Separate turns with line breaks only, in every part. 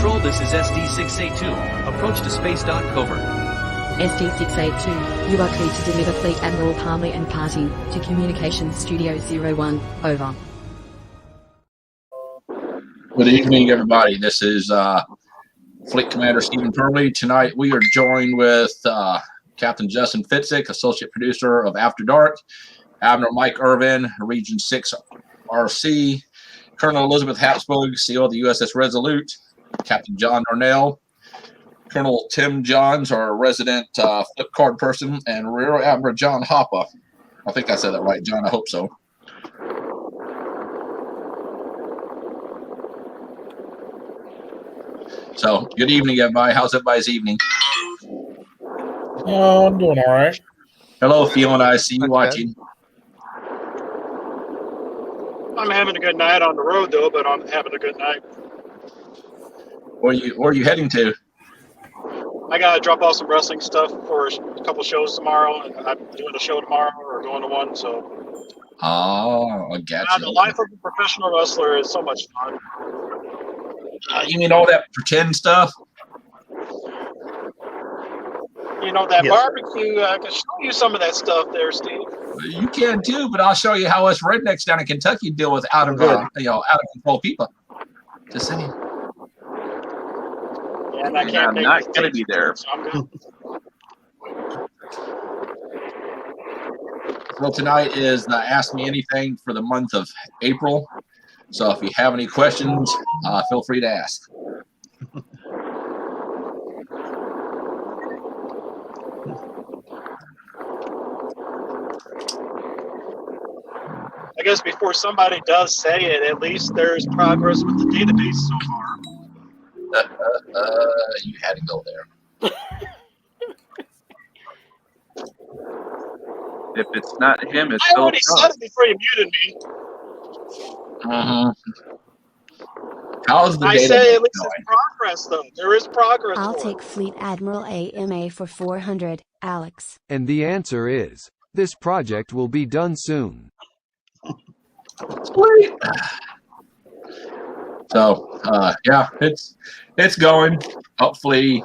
Control, this is SD682. Approach to space dock covert.
SD682, you are cleared to deliver Fleet Admiral Palmer and party to Communications Studio 01. Over.
Good evening, everybody. This is Fleet Commander Stephen Perley. Tonight we are joined with Captain Justin Fietzek, Associate Producer of After Dark, Admiral Mike Irvin, Region 6 RC, Colonel Elizabeth Hapsburg, CO of the USS Resolute, Captain John Darnell, Colonel Tim Johns, our resident flip card person, and Rear Admiral John Hoppa. I think I said that right, John. I hope so. So, good evening, everybody. How's everybody's evening?
Oh, I'm doing all right.
Hello, Fiona. I see you watching.
I'm having a good night on the road, though, but I'm having a good night.
Where are you heading to?
I got to drop off some wrestling stuff for a couple shows tomorrow, and I'm doing a show tomorrow or going to one, so.
Oh, I got you.
The life of a professional wrestler is so much fun.
You mean all that pretend stuff?
You know, that barbecue, I can show you some of that stuff there, Steve.
You can too, but I'll show you how us rednecks down in Kentucky deal with out of control people. Just saying.
Yeah, and I can't
I'm not going to be there.
So I'm good.
Well, tonight is the Ask Me Anything for the month of April. So if you have any questions, feel free to ask.
I guess before somebody does say it, at least there's progress with the database so far.
You had to go there.
If it's not him, it's
I already said it before you muted me.
How's the
I
database
say at least
going?
there's progress, though. There is progress.
I'll
for
take
it.
Fleet Admiral AMA for 400, Alex.
And the answer is, this project will be done soon.
Sweet. So, yeah, it's going. Hopefully,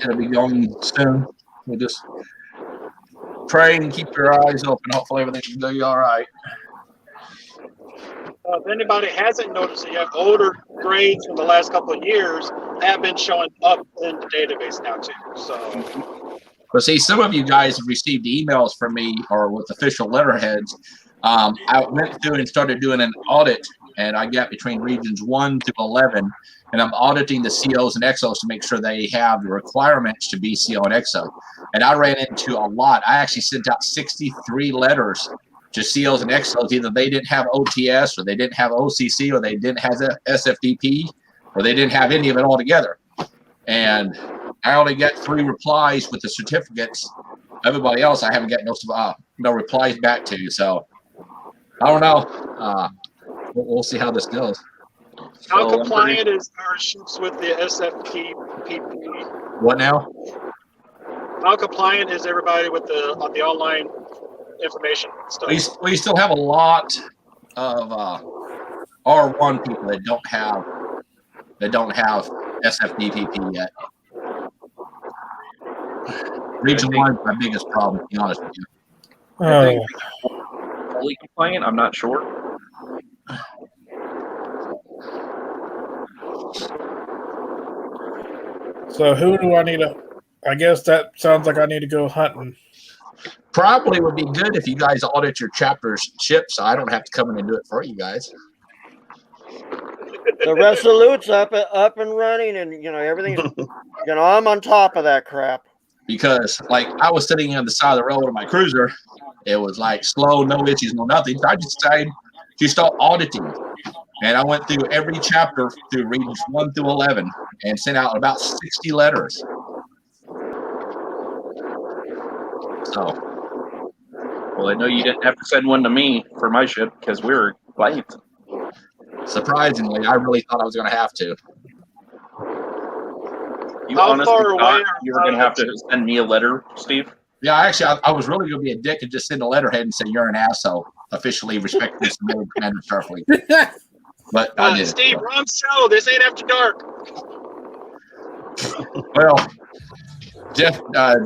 it'll be going soon. We'll just pray and keep your eyes open. Hopefully, everything will be all right.
If anybody hasn't noticed it yet, older grades from the last couple of years have been showing up in the database now too. So,
But see, some of you guys have received emails from me or with official letterheads. I went through and started doing an audit, and I got between regions 1 to 11, and I'm auditing the COs and XOs to make sure they have the requirements to be CO and XO. And I ran into a lot. I actually sent out 63 letters to COs and XOs. Either they didn't have OTS, or they didn't have OCC, or they didn't have SFDP, or they didn't have any of it altogether. And I only got 3 replies with the certificates. Everybody else, I haven't got no replies back to. So I don't know. We'll see how this goes.
how compliant is our ships with the SFTPP?
What now?
How compliant is everybody with the online information stuff?
We still have a lot of R1 people that don't have SFDPP yet. Region 1 is my biggest problem, to be honest with you.
I think fully compliant. I'm not sure.
So who do I need to? I guess that sounds like I need to go hunting.
Probably would be good if you guys audit your chapter's ships, so I don't have to come in and do it for you guys.
The Resolute's up and running, and everything's I'm on top of that crap.
Because like I was sitting on the side of the road with my cruiser, it was like slow, no issues, no nothing. So I just decided to start auditing. And I went through every chapter through regions 1 through 11 and sent out about 60 letters. So,
Well, I know you didn't have to send one to me for my ship because we were late.
surprisingly, I really thought I was going to have to.
You
How
honestly
far away
thought
are
you were going to have to send me a letter, Steve?
Yeah, actually, I was really going to be a dick and just send a letterhead and say you're an asshole. Officially respected as Commander Starfleet. but I did.
Steve, wrong show. This ain't after dark.
Well,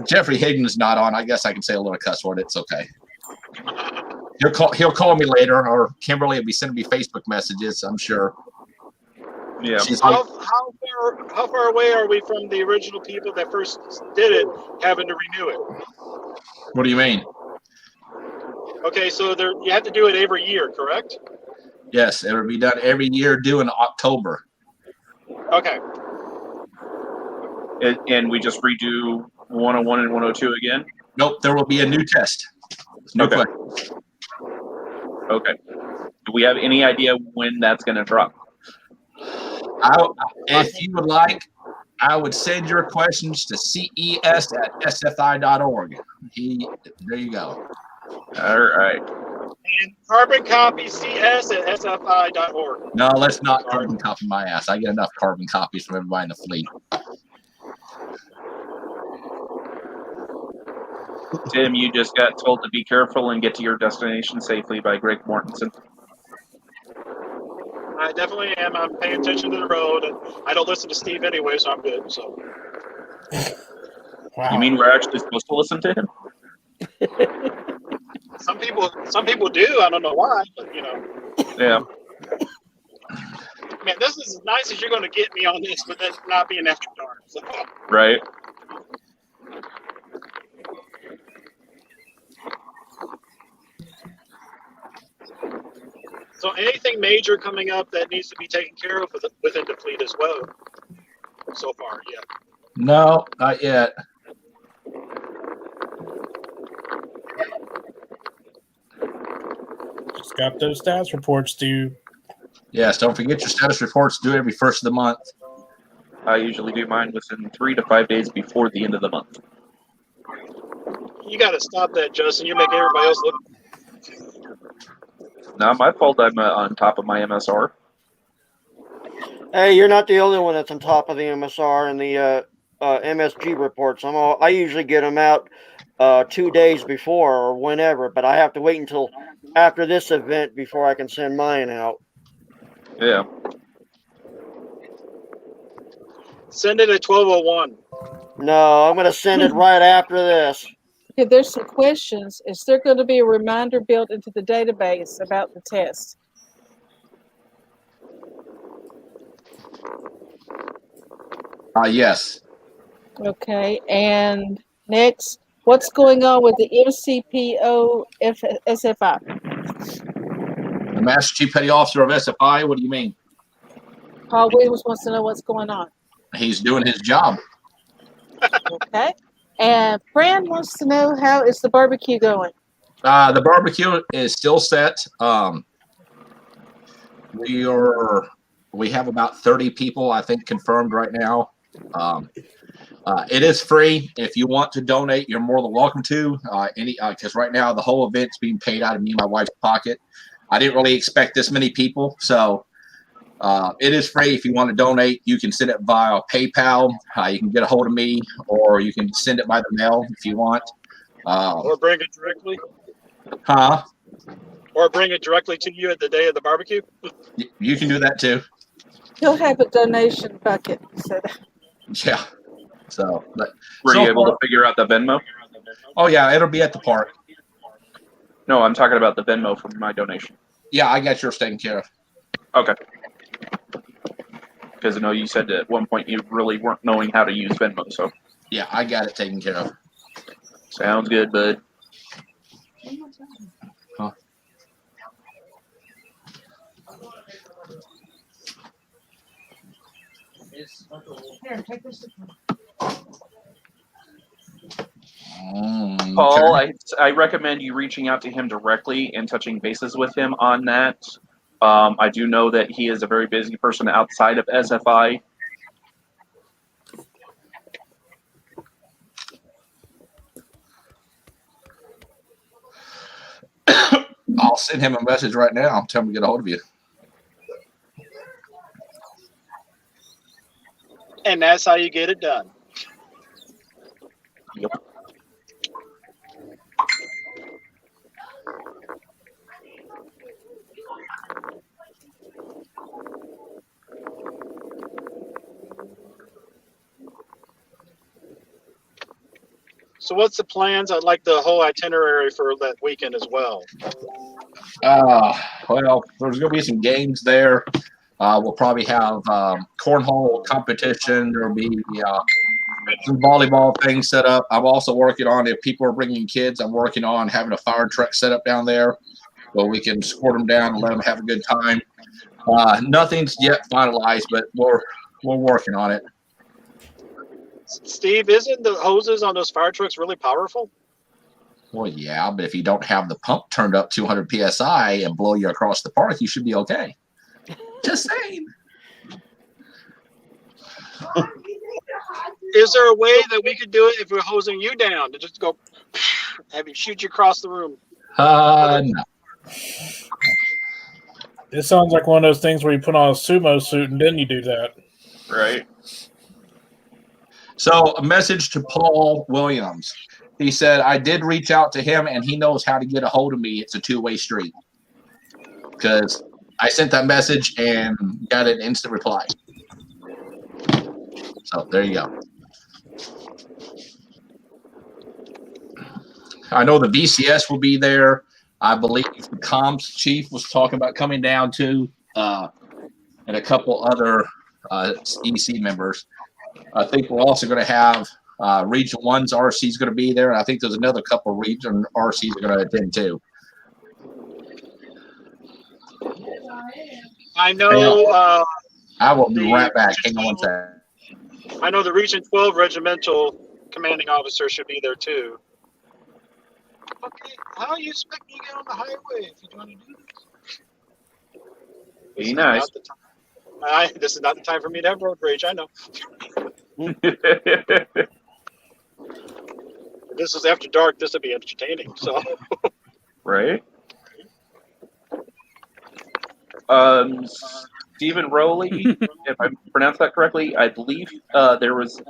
Jeffrey Higgins not on. I guess I can say a little cuss word. It's okay. He'll call me later, or Kimberly will be sending me Facebook messages, I'm sure.
Yeah.
How far away are we from the original people that first did it having to renew it?
What do you mean?
Okay, so you have to do it every year, correct?
Yes, it will be done every year due in October.
Okay.
And we just redo 101 and 102 again?
Nope, there will be a new test.
Okay. Okay. Do we have any idea when that's going to drop?
If you would like, I would send your questions to ces@sfi.org. There you go.
All right.
And carbon copy cs@sfi.org.
No, let's not carbon copy my ass. I get enough carbon copies from everybody in the fleet.
Tim, you just got told to be careful and get to your destination safely by Greg Mortensen.
I definitely am. I'm paying attention to the road, and I don't listen to Steve anyway, so I'm good. So.
Wow.
You mean we're actually supposed to listen to him?
Some people do. I don't know why, but you know.
Yeah.
Man, this is as nice as you're going to get me on this, but that's not being after dark. So.
Right.
So anything major coming up that needs to be taken care of within the fleet as well? So far, yeah.
No, not yet.
Just got those status reports due.
Yes, don't forget your status reports due every first of the month.
I usually do mine within 3 to 5 days before the end of the month.
You got to stop that, Justin. You make everybody else look.
Not my fault I'm on top of my MSR.
Hey, you're not the only one that's on top of the MSR and the MSG reports. I usually get them out 2 days before or whenever, but I have to wait until after this event before I can send mine out.
Yeah.
Send it at 12:01.
No, I'm going to send it right after this.
Okay, there's some questions. Is there going to be a reminder built into the database about the test?
Yes.
Okay, and next, what's going on with the MCPO SFI?
The Master Chief Petty Officer of SFI, what do you mean?
Paul Williams wants to know what's going on.
He's doing his job.
Okay, and Fran wants to know, how is the barbecue going?
The barbecue is still set. We have about 30 people, I think, confirmed right now. It is free. If you want to donate, you're more than welcome to. Because right now the whole event's being paid out of me and my wife's pocket. I didn't really expect this many people, so it is free. If you want to donate, you can send it via PayPal. You can get a hold of me, or you can send it by the mail if you want.
Or bring it directly.
Huh?
Or bring it directly to you at the day of the barbecue.
You can do that too.
He'll have a donation bucket. So.
Yeah. So, but
were you able to figure out the Venmo?
Oh yeah, it'll be at the park.
No, I'm talking about the Venmo for my donation.
Yeah, I got yours taken care of.
Okay. Because I know you said at one point you really weren't knowing how to use Venmo, so.
Yeah, I got it taken care of.
Sounds good, bud.
Huh?
Here, take this.
Paul, I recommend you reaching out to him directly and touching bases with him on that. I do know that he is a very busy person outside of SFI.
I'll send him a message right now. Tell him to get a hold of you.
And that's how you get it done.
Yep.
So what's the plans? I'd like the whole itinerary for that weekend as well.
Well, there's going to be some games there. We'll probably have cornhole competition. There'll be some volleyball things set up. I'm also working on, if people are bringing kids, I'm working on having a fire truck set up down there where we can escort them down and let them have a good time. Nothing's yet finalized, but we're working on it.
Steve, isn't the hoses on those fire trucks really powerful?
Well, yeah, but if you don't have the pump turned up 200 psi and blow you across the park, you should be okay. Just saying.
Is there a way that we could do it if we're hosing you down to just go have you shoot you across the room?
No.
It sounds like one of those things where you put on a sumo suit and then you do that.
Right.
So a message to Paul Williams. He said, I did reach out to him and he knows how to get a hold of me. It's a two-way street. Because I sent that message and got an instant reply. So there you go. I know the VCS will be there. I believe the comms chief was talking about coming down too, and a couple other EC members. I think we're also going to have Region 1's RC is going to be there, and I think there's another couple of Region RCs are going to attend too.
I know.
I will be right back. Hang on one second.
I know the Region 12 regimental commanding officer should be there too. Okay, how are you expecting to get on the highway if you want to do this?
Be nice.
This is not the time for me to have road rage. I know. This is after dark. This will be entertaining. So.
Right. Stephen Rowley, if I pronounced that correctly, I believe there was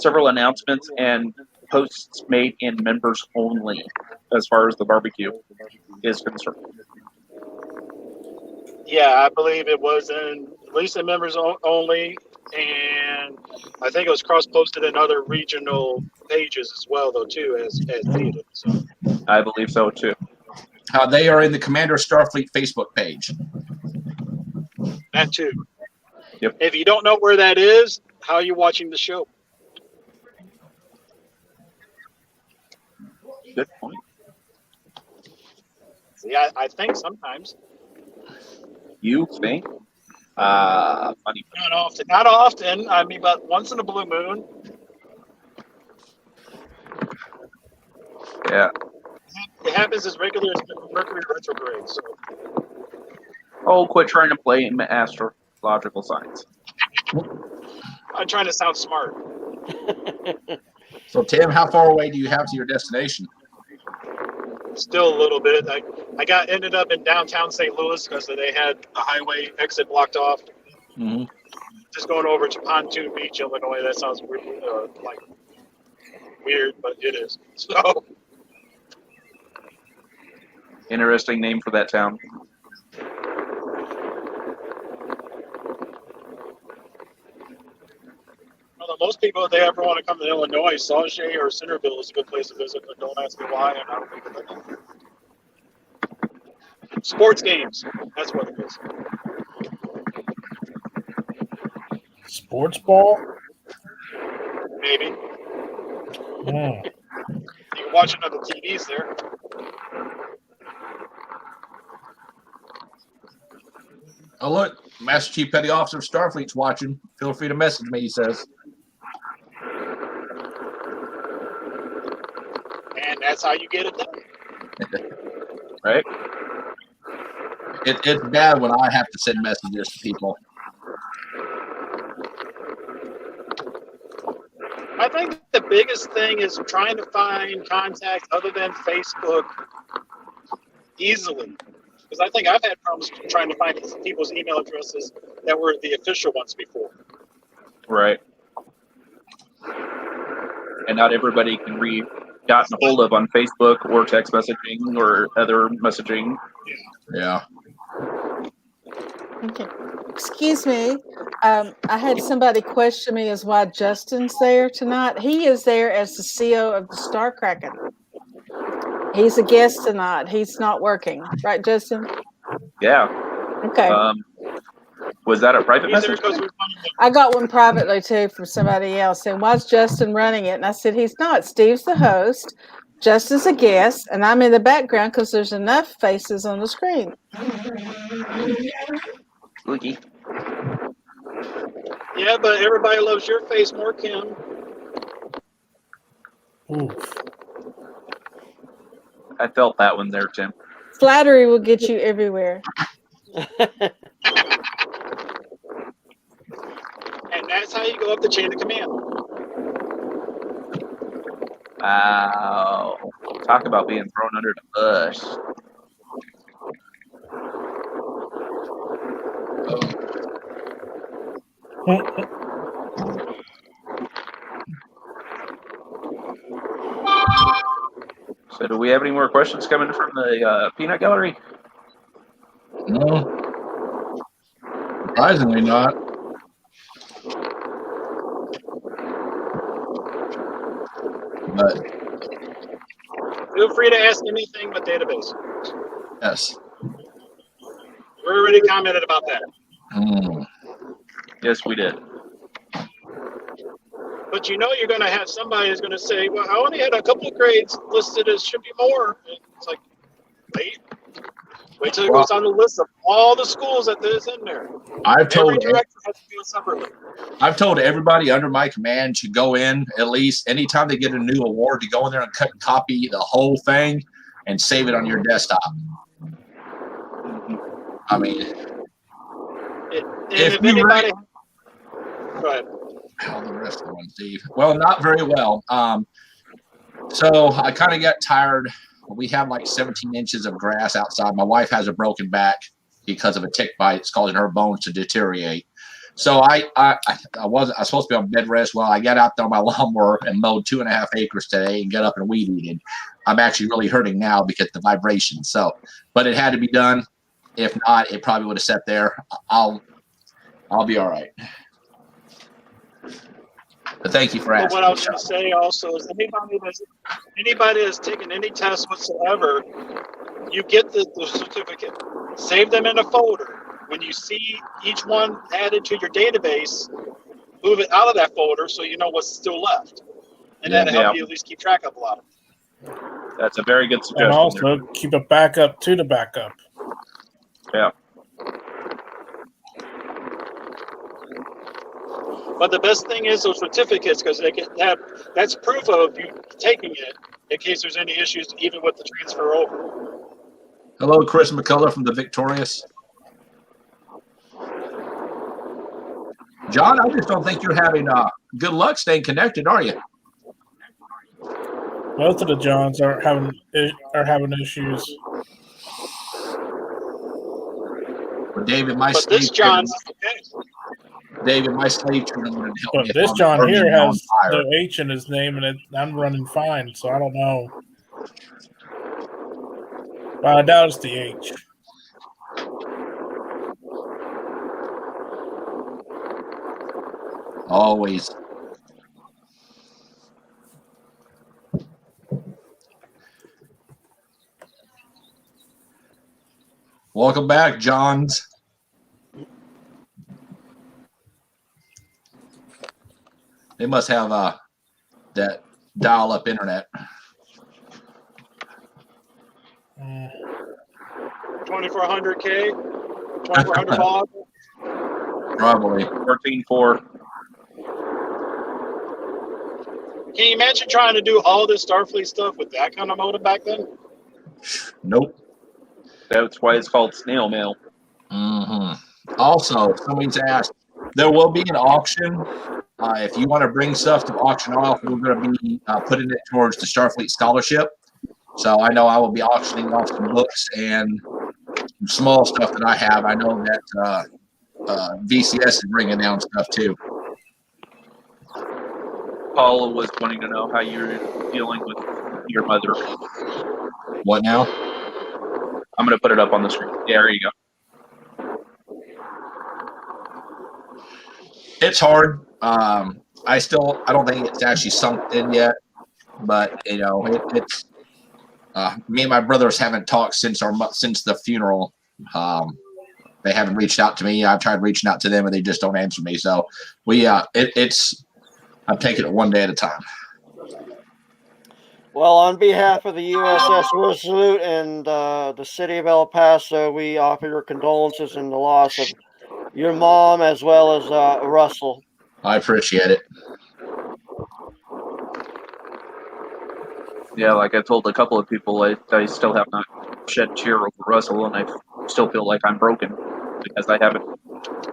several announcements and posts made in members only as far as the barbecue is concerned.
Yeah, I believe it was at least in members only, and I think it was cross-posted in other regional pages as well, though, too, as needed. So.
I believe so, too.
They are in the Commander Starfleet Facebook page.
That, too.
Yep.
If you don't know where that is, how are you watching the show?
Good point.
See, I think sometimes.
You think? Funny.
Not often. Not often. I mean, but once in a blue moon.
Yeah.
It happens as regular as Mercury retrograde. So.
Oh, quit trying to play in astrological signs.
I'm trying to sound smart.
So, Tim, how far away do you have to your destination?
Still a little bit. I ended up in downtown St. Louis because they had a highway exit blocked off.
Mm-hmm.
Just going over to Pontoon Beach, Illinois. That sounds weird, weird, but it is. So
interesting name for that town.
Most people, if they ever want to come to Illinois, Sauget or Centerville is a good place to visit, but don't ask me why. And I don't think that. Sports games. That's what it is.
Sports ball?
Maybe.
Mm.
You can watch it on the TVs there.
Oh, look. Master Chief Petty Officer of Starfleet's watching. Feel free to message me, he says.
And that's how you get it done.
Right?
It's bad when I have to send messages to people.
I think the biggest thing is trying to find contacts other than Facebook easily. Because I think I've had problems trying to find people's email addresses that were the official ones before.
Right. And not everybody can be gotten a hold of on Facebook or text messaging or other messaging.
Yeah.
Okay. Excuse me. I had somebody question me as why Justin's there tonight. He is there as the CEO of the Star Kraken. He's a guest tonight. He's not working, right, Justin?
Yeah.
Okay.
Was that a private
He's there
message?
because
I got one privately too from somebody else saying, "Why's Justin running it?" And I said, "He's not. Steve's the host. Justin's a guest, and I'm in the background because there's enough faces on the screen."
Spooky.
yeah, but everybody loves your face more, Kim.
Oof.
I felt that one there, Tim.
Flattery will get you everywhere.
And that's how you go up the chain of command.
Wow. Talk about being thrown under the bus. So do we have any more questions coming from the peanut gallery?
No. Surprisingly not. But
Feel free to ask anything but database.
yes.
We already commented about that.
Yes, we did.
But you know you're going to have somebody who's going to say, well, I only had a couple of grades listed as should be more. And it's like, wait till it goes down the list of all the schools that there's in there. Every director has to do it separately.
I've told everybody under my command to go in at least anytime they get a new award to go in there and cut and copy the whole thing and save it on your desktop. I mean,
if anybody, go ahead.
How the rest of the one, Steve? Well, not very well. So I kind of got tired. We have like 17 inches of grass outside. My wife has a broken back because of a tick bite. It's causing her bones to deteriorate. So I was supposed to be on bed rest. Well, I got out there on my lawnmower and mowed 2.5 acres today and got up and weed eated. I'm actually really hurting now because of the vibration. So, but it had to be done. If not, it probably would have sat there. I'll be all right. But thank you for asking.
But what I was going to say also is anybody that's taken any test whatsoever, you get the certificate. Save them in a folder. When you see each one added to your database, move it out of that folder so you know what's still left. And that'll help you at least keep track of a lot of it.
That's a very good suggestion.
And also keep a backup to the backup.
Yeah.
But the best thing is those certificates because they get that's proof of you taking it in case there's any issues even with the transfer over.
Hello, Chris McCullough from the Victorious. John, I just don't think you're having good luck staying connected, are you?
Both of the Johns are having issues.
Well, David, my
but this John's
David, my slave trainer wanted to help
But
me.
this John here has no H in his name, and I'm running fine, so I don't know. But I doubt it's the H.
Always. Welcome back, Johns. They must have that dial-up internet.
2400K, 2400 baud.
Probably
14.4.
Can you imagine trying to do all this Starfleet stuff with that kind of modem back then?
Nope.
That's why it's called snail mail.
Mm-hmm. Also, somebody's asked, there will be an auction. If you want to bring stuff to auction off, we're going to be putting it towards the Starfleet Scholarship. So I know I will be auctioning off some books and some small stuff that I have. I know that VCS is bringing down stuff too.
Paula was wanting to know how you're dealing with your mother.
What now?
I'm going to put it up on the screen. Yeah, there you go.
It's hard. I don't think it's actually sunk in yet, but it's me and my brothers haven't talked since the funeral. They haven't reached out to me. I've tried reaching out to them, and they just don't answer me. So I'm taking it one day at a time.
Well, on behalf of the USS Resolute and the city of El Paso, we offer your condolences in the loss of your mom as well as Russell.
I appreciate it.
Yeah, like I told a couple of people, I still have not shed tear over Russell, and I still feel like I'm broken because I haven't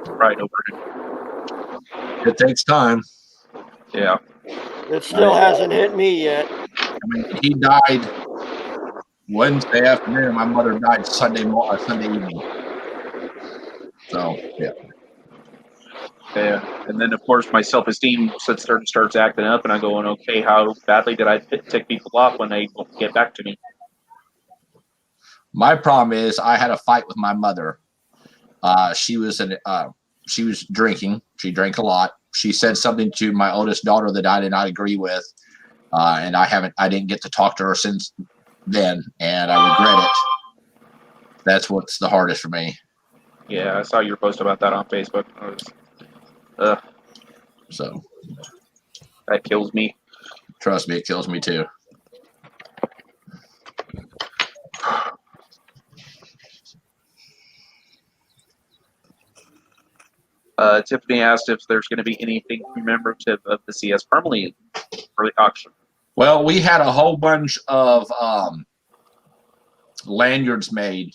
cried over it.
It takes time.
Yeah.
It still hasn't hit me yet.
I mean, he died Wednesday afternoon. My mother died Sunday evening. So, yeah.
Yeah, and then of course my self-esteem sits there and starts acting up, and I'm going, okay, how badly did I tick people off when they won't get back to me?
My problem is I had a fight with my mother. She was drinking. She drank a lot. She said something to my oldest daughter that I did not agree with, and I didn't get to talk to her since then, and I regret it. That's what's the hardest for me.
Yeah, I saw your post about that on Facebook.
So
that kills me.
Trust me, it kills me too.
Tiffany asked if there's going to be anything commemorative of the CS permanently for the auction.
Well, we had a whole bunch of lanyards made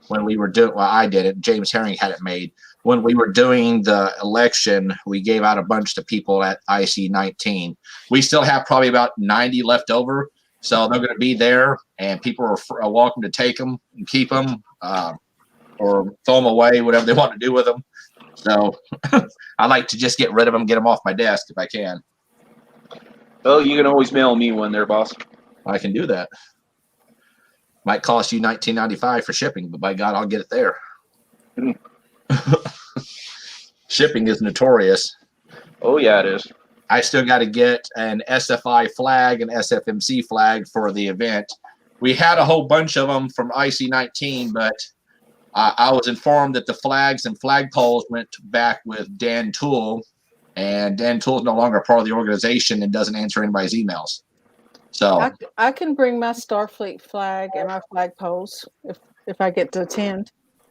when we were doing. Well, I did it. James Herring had it made when we were doing the election. We gave out a bunch to people at IC-19. We still have probably about 90 left over, so they're going to be there, and people are welcome to take them and keep them, or throw them away, whatever they want to do with them. So I like to just get rid of them, get them off my desk if I can.
Oh, you can always mail me one there, boss.
I can do that. Might cost you $19.95 for shipping, but by God, I'll get it there. Shipping is notorious.
Oh, yeah, it is.
I still got to get an SFI flag and SFMC flag for the event. We had a whole bunch of them from IC-19, but I was informed that the flags and flagpoles went back with Dan Toole, and Dan Toole's no longer part of the organization and doesn't answer anybody's emails. So
I can bring my Starfleet flag and my flagpoles if I get to attend.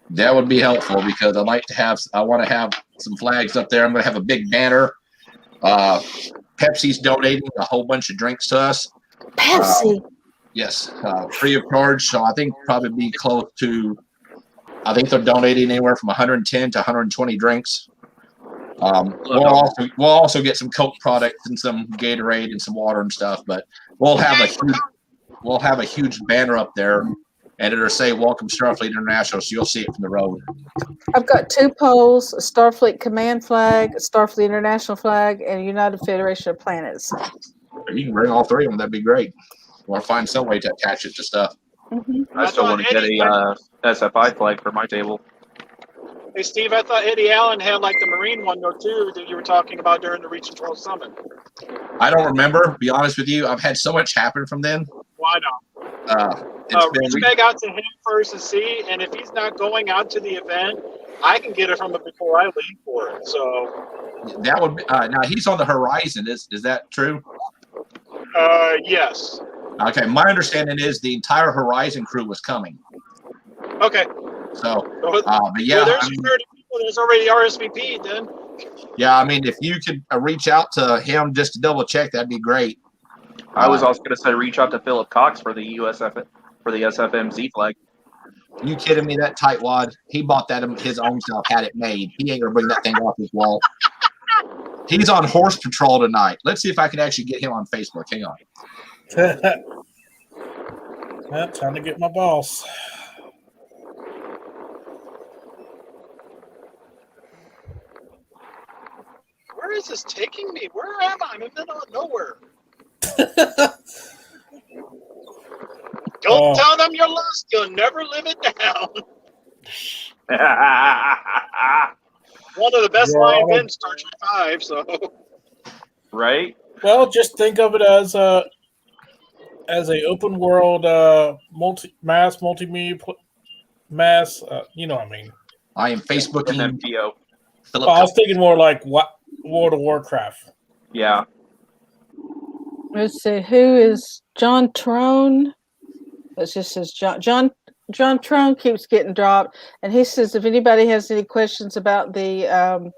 That would be helpful because I want to have some flags up there. I'm going to have a big banner. Pepsi's donating a whole bunch of drinks to us.
Pepsi.
Yes, free of charge. So I think probably be close to. I think they're donating anywhere from 110 to 120 drinks. We'll also get some Coke products and some Gatorade and some water and stuff. But we'll have a huge banner up there, and it'll say "Welcome Starfleet International," so you'll see it from the road.
I've got 2 poles: a Starfleet Command flag, a Starfleet International flag, and a United Federation of Planets.
You can bring all 3 of them. That'd be great. We'll find some way to attach it to stuff.
Mm-hmm.
I still want to get a SFI flag for my table.
Hey, Steve, I thought Eddie Allen had like the Marine one though too that you were talking about during the Region 12 Summit.
I don't remember, to be honest with you. I've had so much happen from then.
Why not? Reach back out to him first and see, and if he's not going out to the event, I can get it from him before I leave for it. So
that would be, now he's on the horizon. Is that true?
Yes.
Okay, my understanding is the entire Horizon crew was coming.
Okay.
So, but yeah,
there's 30 people that's already RSVP'd then.
Yeah, I mean, if you could reach out to him just to double check, that'd be great.
I was also going to say reach out to Philip Cox for the SFMZ flag.
You kidding me? That tightwad, he bought that his own self, had it made. He ain't gonna bring that thing off his wall. He's on horse patrol tonight. Let's see if I can actually get him on Facebook. Hang on.
Well, time to get my boss.
Where is this taking me? Where am I? I'm in the middle of nowhere. Don't tell them you're lost. You'll never live it down. one of the best
Yeah.
lines in Star Trek 5. So
Right?
Well, just think of it as a open world multimedia mass. You know what I mean?
I am Facebooking
MMPO.
Philip.
I was thinking more like World of Warcraft.
Yeah.
Let's see, who is John Troan? It just says John Troan keeps getting dropped, and he says if anybody has any questions about the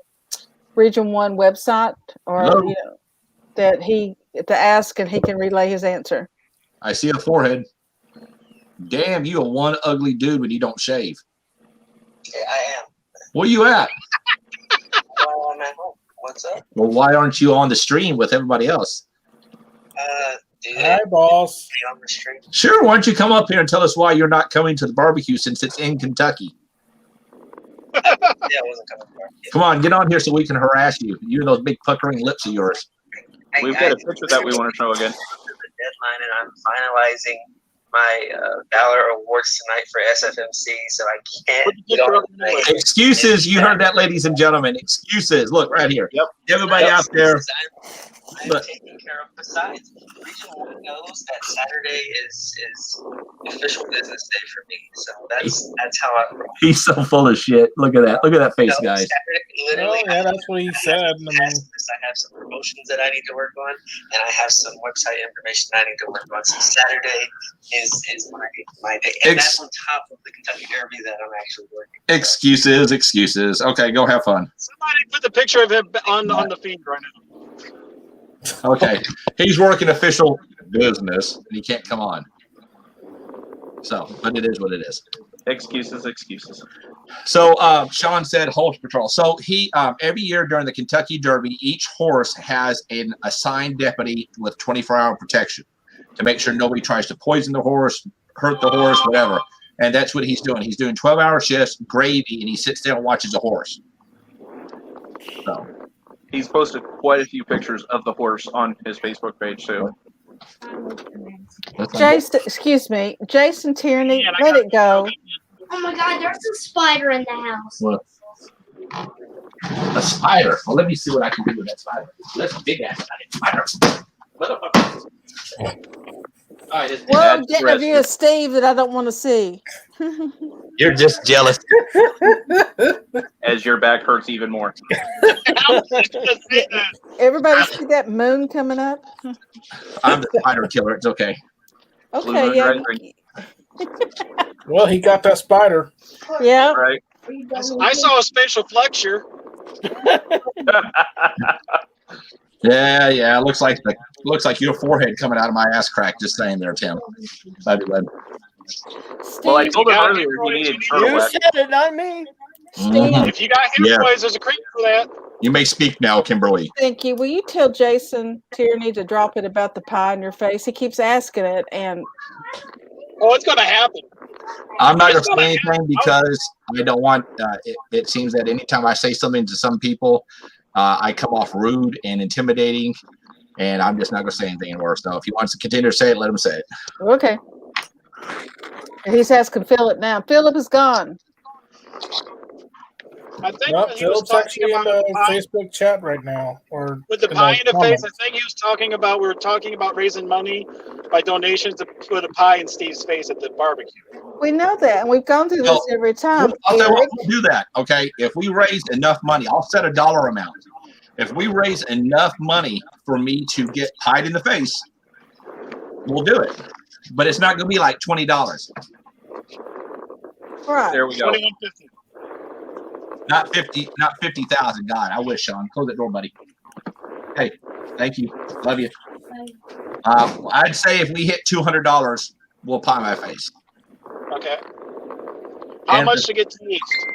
Region 1 website or
Hello?
that to ask, and he can relay his answer.
I see a forehead. Damn, you are one ugly dude when you don't shave.
Yeah, I am.
Where you at?
Well, I'm at home. What's up?
Well, why aren't you on the stream with everybody else?
Hi, boss.
Be on the stream.
Sure, why don't you come up here and tell us why you're not coming to the barbecue since it's in Kentucky?
Yeah, I wasn't coming back.
Come on, get on here so we can harass you. You and those big puckering lips of yours.
We've got a picture that we want to show again.
The deadline, and I'm finalizing my Valor Awards tonight for SFMC, so I can't get on tonight.
Excuses. You heard that, ladies and gentlemen. Excuses. Look right here. Yep. Everybody out there.
I'm taking care of. Besides, Region 1 knows that Saturday is official business day for me, so that's how I roll.
He's so full of shit. Look at that. Look at that face,
No,
guys.
Saturday, literally,
Oh, yeah, that's what he said. I mean,
I have some promotions that I need to work on, and I have some website information I need to work on. So Saturday is my day, and that's on top of the Kentucky Derby that I'm actually working.
Excuses. Okay, go have fun.
somebody put the picture of him on the feed right now.
Okay, he's working official business and he can't come on. So, but it is what it is.
Excuses.
So Sean said horse patrol. So he every year during the Kentucky Derby, each horse has an assigned deputy with 24-hour protection to make sure nobody tries to poison the horse, hurt the horse, whatever. And that's what he's doing. He's doing 12-hour shifts, gravy, and he sits there and watches the horse. So
He's posted quite a few pictures of the horse on his Facebook page too.
Jason, excuse me, Jason Tierney, let it go.
Oh my God, there's a spider in the house.
What? A spider. Well, let me see what I can do with that spider. That's a big ass spider. All right,
Well, get a view of Steve that I don't want to see.
You're just jealous.
As your back hurts even more.
Everybody see that moon coming up?
I'm the spider killer. It's okay.
Okay, yeah.
Well, he got that spider.
Yeah.
Right.
I saw a spatial flexure.
Yeah. Looks like your forehead coming out of my ass crack. Just saying there, Tim. Love you, bud.
Well, I told him earlier he needed turtle
You
wax.
said it, not me.
If you got hemorrhoids, there's a cream for that.
You may speak now, Kimberly.
Thank you. Will you tell Jason Tierney to drop it about the pie in your face? He keeps asking it, and
it's going to happen.
I'm not going to say anything because I don't want. It seems that anytime I say something to some people, I come off rude and intimidating, and I'm just not going to say anything anymore. So if he wants to continue to say it, let him say it.
okay. He's asking Philip now. Philip is gone.
I think
Nope,
he was
Philip's
talking
actually in
about
the Facebook chat right now. Or
with the
in
pie in the face.
comments.
I think he was talking about. We were talking about raising money by donations to put a pie in Steve's face at the barbecue.
We know that, and we've gone through this every time.
I'll tell you what,
Eric.
we'll do that. Okay, if we raise enough money, I'll set a dollar amount. If we raise enough money for me to get pied in the face, we'll do it. But it's not going to be like $20.
Right.
There we go.
Not 50,000. God, I wish, Sean. Close that door, buddy. Hey, thank you. Love you. I'd say if we hit $200, we'll pie my face.
Okay. How
And
much
for-
to get to the east?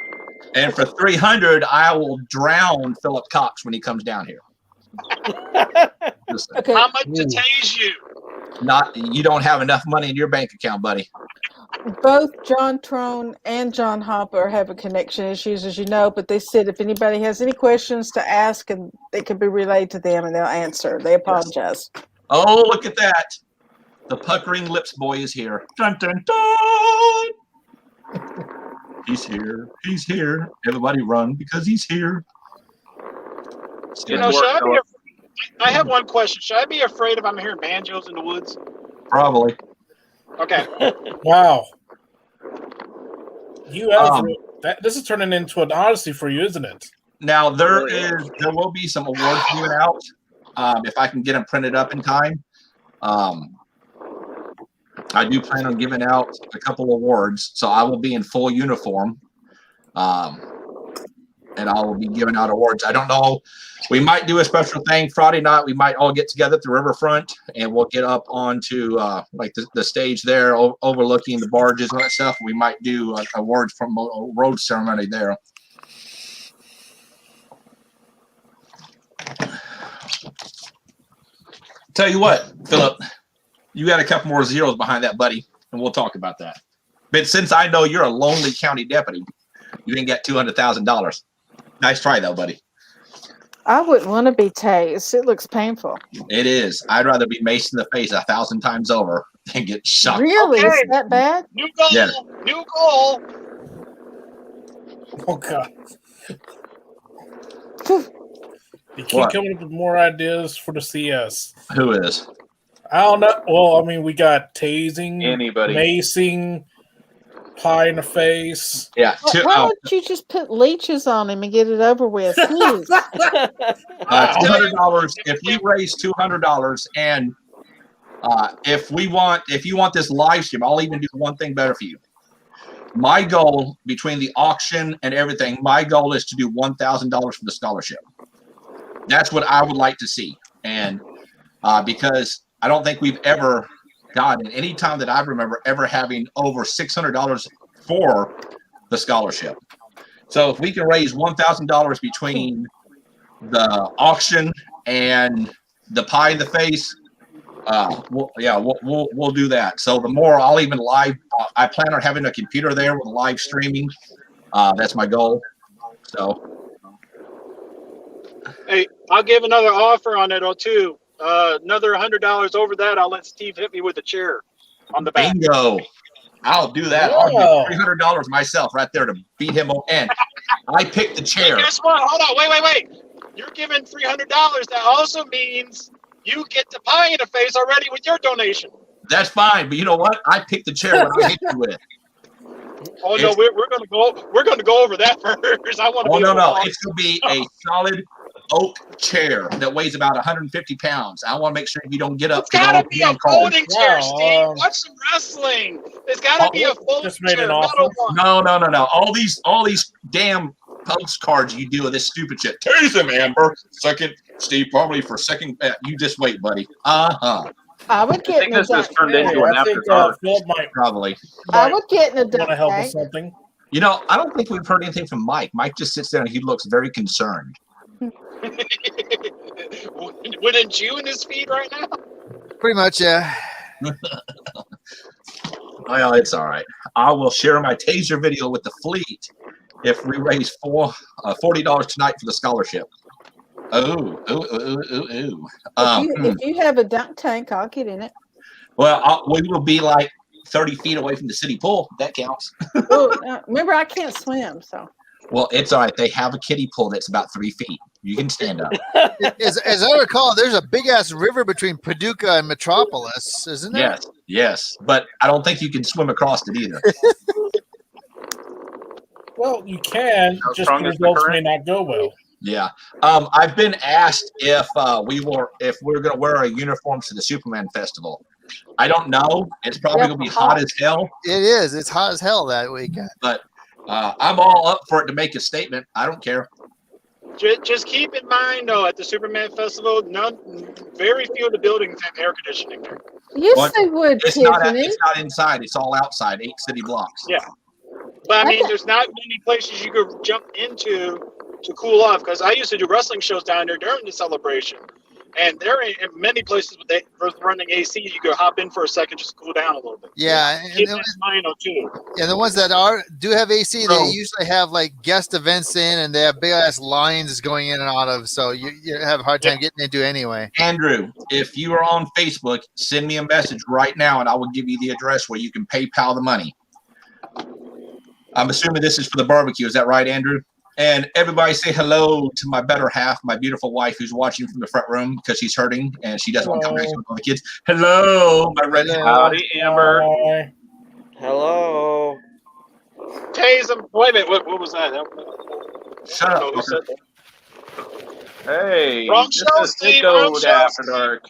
And for 300, I will drown Philip Cox when he comes down here.
Okay.
How much to tase you?
You don't have enough money in your bank account, buddy.
Both John Troan and John Hoppa are having connection issues, as you know, but they said if anybody has any questions to ask, and they can be relayed to them, and they'll answer. They apologize.
Oh, look at that. The puckering lips boy is here. Dun, dun, dun. He's here. He's here. Everybody run because he's here.
You know, should I be? I have one question. Should I be afraid if I'm hearing banjos in the woods?
Probably.
Okay.
Wow. You have that. This is turning into an odyssey for you, isn't it?
Now there will be some awards given out if I can get them printed up in time. I do plan on giving out a couple awards, so I will be in full uniform, and I will be giving out awards. I don't know. We might do a special thing Friday night. We might all get together at the riverfront, and we'll get up onto like the stage there, overlooking the barges and that stuff. We might do awards from a road ceremony there. Tell you what, Philip, you got a couple more zeros behind that, buddy, and we'll talk about that. But since I know you're a lonely county deputy, you didn't get $200,000. Nice try, though, buddy.
I wouldn't want to be tased. It looks painful.
It is. I'd rather be maced in the face 1,000 times over than get shot.
Really? Okay. Is that bad?
New goal. Yeah. New goal.
Oh, God. You keep coming up with more ideas for the CS.
Who is?
I don't know. Well, I mean, we got tasing, macing, pie in the face.
Yeah.
Why don't you just put leeches on him and get it over with?
$200. If we raise $200, and if you want this live stream, I'll even do one thing better for you. My goal between the auction and everything, my goal is to do $1,000 for the scholarship. That's what I would like to see, and because I don't think we've ever gotten any time that I remember ever having over $600 for the scholarship. So if we can raise $1,000 between the auction and the pie in the face, we'll do that. So the more I'll even live. I plan on having a computer there with live streaming. That's my goal. So.
Hey, I'll give another offer on it too. Another $100 over that. I'll let Steve hit me with a chair on the back.
Bingo! I'll do that.
Whoa.
I'll give $300 myself right there to beat him on. And I picked the chair.
Hey, guess what? Hold on. Wait. You're giving $300. That also means you get the pie in the face already with your donation.
That's fine, but you know what? I picked the chair when I hit you with it.
Oh no, we're gonna go. We're gonna go over that first. I want to.
Oh no! It's gonna be a solid oak chair that weighs about 150 pounds. I want to make sure you don't get up.
It's gotta be a folding chair, Steve. Watch some wrestling. There's gotta be a folding chair.
No. All these damn postcards you do of this stupid shit. Tase him, Amber. Second, Steve, probably for second. You just wait, buddy.
I would get.
I think this has turned into an afterthought.
Probably.
I would get in a
want to help with something.
You know, I don't think we've heard anything from Mike. Mike just sits there and he looks very concerned.
Wouldn't you in his feed right now?
Pretty much, yeah.
Well, it's all right. I will share my taser video with the fleet if we raise $40 tonight for the scholarship. Ooh.
If you have a dunk tank, I'll get in it.
Well, we will be like 30 feet away from the city pool. That counts.
Remember, I can't swim, so.
Well, it's all right. They have a kiddie pool that's about 3 feet. You can stand up.
As I recall, there's a big-ass river between Paducah and Metropolis, isn't there?
Yes. But I don't think you can swim across it either.
Well, you can. Just the results may not go well.
Yeah. I've been asked if we're going to wear our uniforms to the Superman Festival. I don't know. It's probably going to be hot as hell.
It is. It's hot as hell that weekend.
But I'm all up for it to make a statement. I don't care.
Just keep in mind, though, at the Superman Festival, very few of the buildings have air conditioning there.
Yes, they would,
it's
Tiffany.
It's not inside. It's all outside, 8 city blocks.
Yeah. But, I mean, there's not many places you could jump into to cool off, because I used to do wrestling shows down there during the celebration. And there are many places with running AC, you could hop in for a second, just cool down a little bit.
Yeah,
keep that in mind, too.
Yeah, the ones that do have AC, they usually have like guest events in, and they have big ass lines going in and out of. So you have a hard time getting into anyway.
Andrew, if you are on Facebook, send me a message right now, and I will give you the address where you can PayPal the money. I'm assuming this is for the barbecue. Is that right, Andrew? And everybody say hello to my better half, my beautiful wife, who's watching from the front room because she's hurting and she doesn't want to come back with all the kids. Hello, my red.
Howdy, Amber.
Bye.
Hello.
Tase him. Wait a minute. What was that?
Shut up.
Who said that?
Hey,
Wrong
this
show,
is
Steve.
Sicko
Wrong
to
show,
After
Steve.
Dark.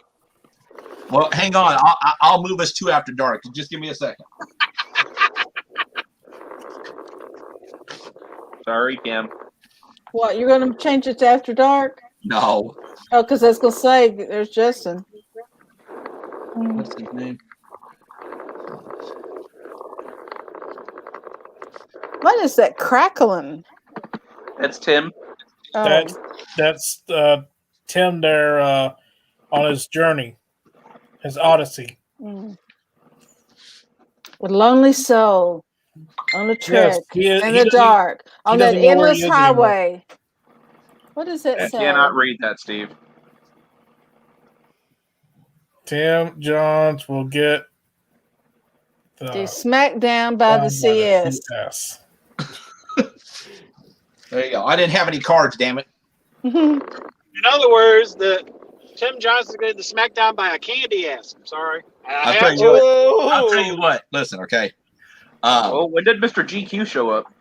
Well, hang on. I'll move us to After Dark. Just give me a second.
Sorry, Kim.
What, you're going to change it to After Dark?
No.
Oh, because I was going to say, there's Justin.
What's his name?
What is that crackling?
That's Tim.
Oh.
That's Tim there on his journey, his odyssey.
Mm. A lonely soul on a trek in the dark, on that endless highway. What does that
I
say?
cannot read that, Steve.
Tim Johns will get
the smacked down by the CS.
There you go. I didn't have any cards, damn it.
In other words, Tim Johnson got the smackdown by a candy ass. I'm sorry.
I'll tell you what. Listen, okay.
Well, when did Mr. GQ show up?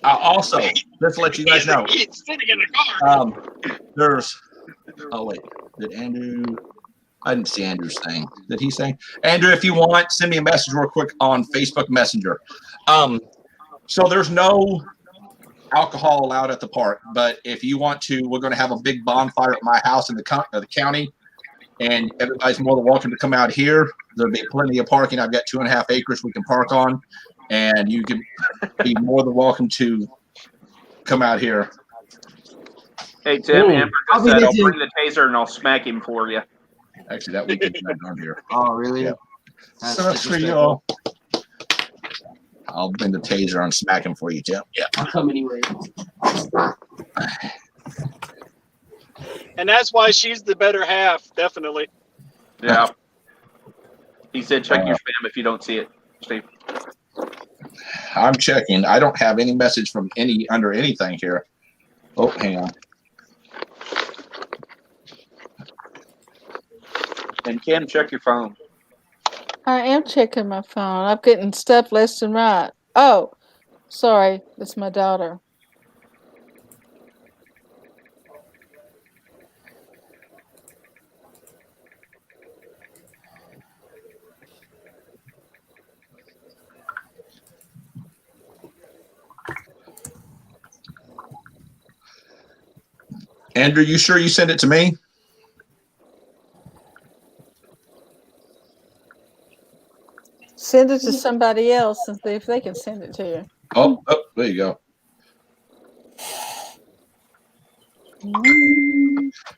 Also, just to let you guys know,
He's sitting in the car.
there's. Oh wait, did Andrew? I didn't see Andrew's thing. Did he say? Andrew, if you want, send me a message real quick on Facebook Messenger. So there's no alcohol allowed at the park, but if you want to, we're going to have a big bonfire at my house in the county, and everybody's more than welcome to come out here. There'll be plenty of parking. I've got 2.5 acres we can park on, and you can be more than welcome to come out here.
Hey, Tim, Amber just said I'll bring the taser and I'll smack him for you.
Actually, that weekend's not on here.
Oh, really?
Yeah. Sucks for y'all. I'll bring the taser and smack him for you, Tim. Yeah.
I'll come anyway.
And that's why she's the better half, definitely.
Yeah. He said check your spam if you don't see it, Steve.
I'm checking. I don't have any message from under anything here. Oh, hang on.
And Kim, check your phone.
I am checking my phone. I'm getting stuff left and right. Oh, sorry. It's my daughter.
Andrew, you sure you sent it to me?
Send it to somebody else and see if they can send it to you.
Oh, there you go.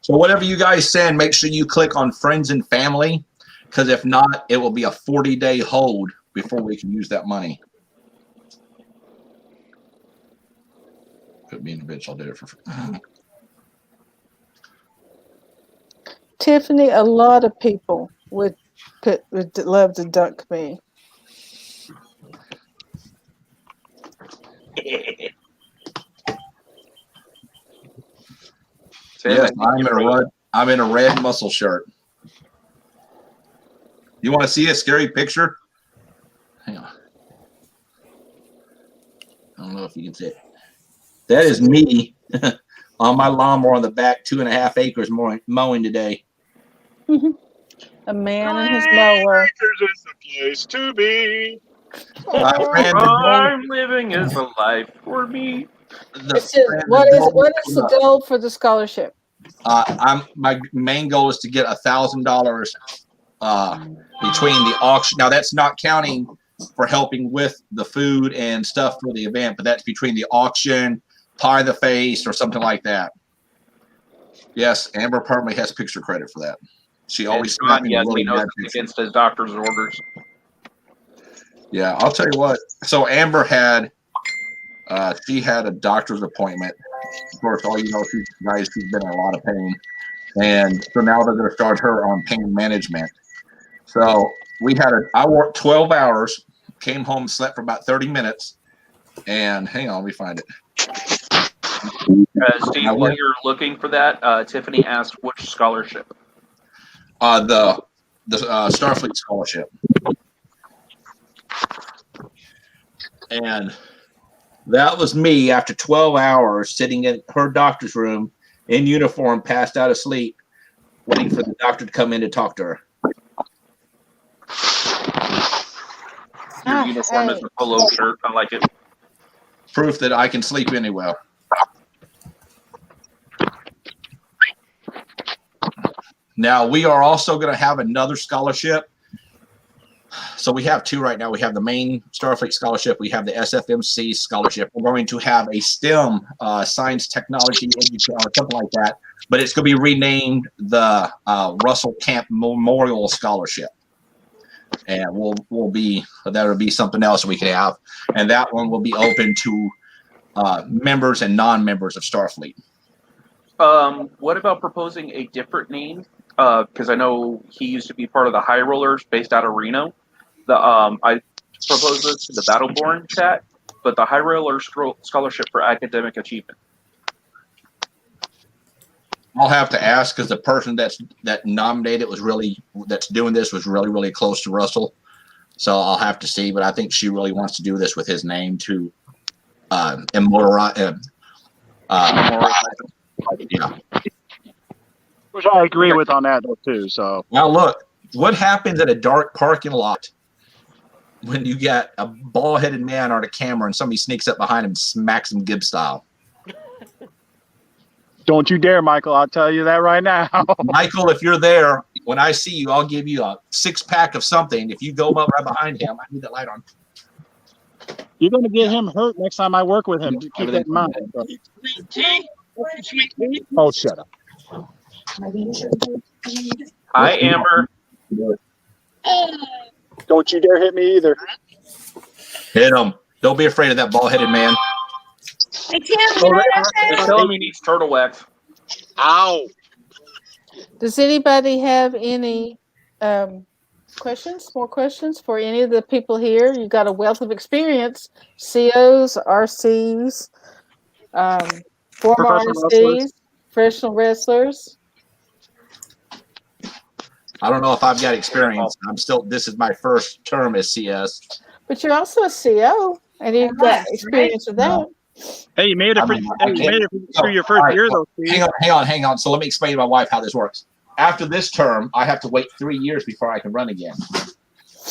So whatever you guys send, make sure you click on friends and family, because if not, it will be a 40-day hold before we can use that money. Put me in a bitch. I'll do it for free.
Tiffany, a lot of people would love to dunk me.
Yes, I'm in a red muscle shirt. You want to see a scary picture? Hang on. I don't know if you can see it. That is me on my lawnmower on the back, 2.5 acres mowing today.
A man and his mower.
Acres is the place to be.
I'm living is a life for me.
What is the goal for the scholarship?
My main goal is to get $1,000 between the auction. Now that's not counting for helping with the food and stuff for the event, but that's between the auction, pie in the face, or something like that. Yes, Amber probably has picture credit for that. She always snapped me really bad pictures.
Against his doctor's orders.
Yeah, I'll tell you what. So Amber had, she had a doctor's appointment. Of course, all you know, she's been in a lot of pain, and so now they're going to start her on pain management. So I worked 12 hours, came home, slept for about 30 minutes, and hang on, let me find it.
Steve, while you're looking for that, Tiffany asked which scholarship.
The Starfleet scholarship. And that was me after 12 hours sitting in her doctor's room in uniform, passed out asleep, waiting for the doctor to come in to talk to her.
Your uniform is a polo shirt. I like it.
Proof that I can sleep anywhere. Now, we are also going to have another scholarship. So we have two right now. We have the main Starfleet scholarship. We have the SFMC scholarship. We're going to have a STEM, science, technology, education, or something like that. But it's going to be renamed the Russell Camp Memorial Scholarship. And that'll be something else we can have. And that one will be open to members and non-members of Starfleet.
What about proposing a different name? Because I know he used to be part of the High Rollers based out of Reno. I proposed this to the Battleborn chat, but the High Roller Scholarship for Academic Achievement.
I'll have to ask because the person that nominated that's doing this was really close to Russell, so I'll have to see. But I think she really wants to do this with his name to immortalize. Yeah.
Which I agree with on that though too. So
now look, what happens at a dark parking lot when you got a bald-headed man on a camera and somebody sneaks up behind him and smacks him Gibbs style?
Don't you dare, Michael. I'll tell you that right now.
Michael, if you're there, when I see you, I'll give you a 6-pack of something. If you go up right behind him, I need that light on.
You're going to get him hurt next time I work with him. Keep that in mind. Oh, shut up.
Hi, Amber.
Don't you dare hit me either.
Hit him. Don't be afraid of that bald-headed man.
I can't.
Tell him he needs turtle wax.
Ow.
Does anybody have any questions? More questions for any of the people here? You've got a wealth of experience. COs, RCs, former RCs, professional wrestlers.
I don't know if I've got experience. This is my first term as CS.
But you're also a CO, and you've got experience with that.
Hey, you made it for your first year, though. Steve.
Hang on. So let me explain to my wife how this works. After this term, I have to wait 3 years before I can run again.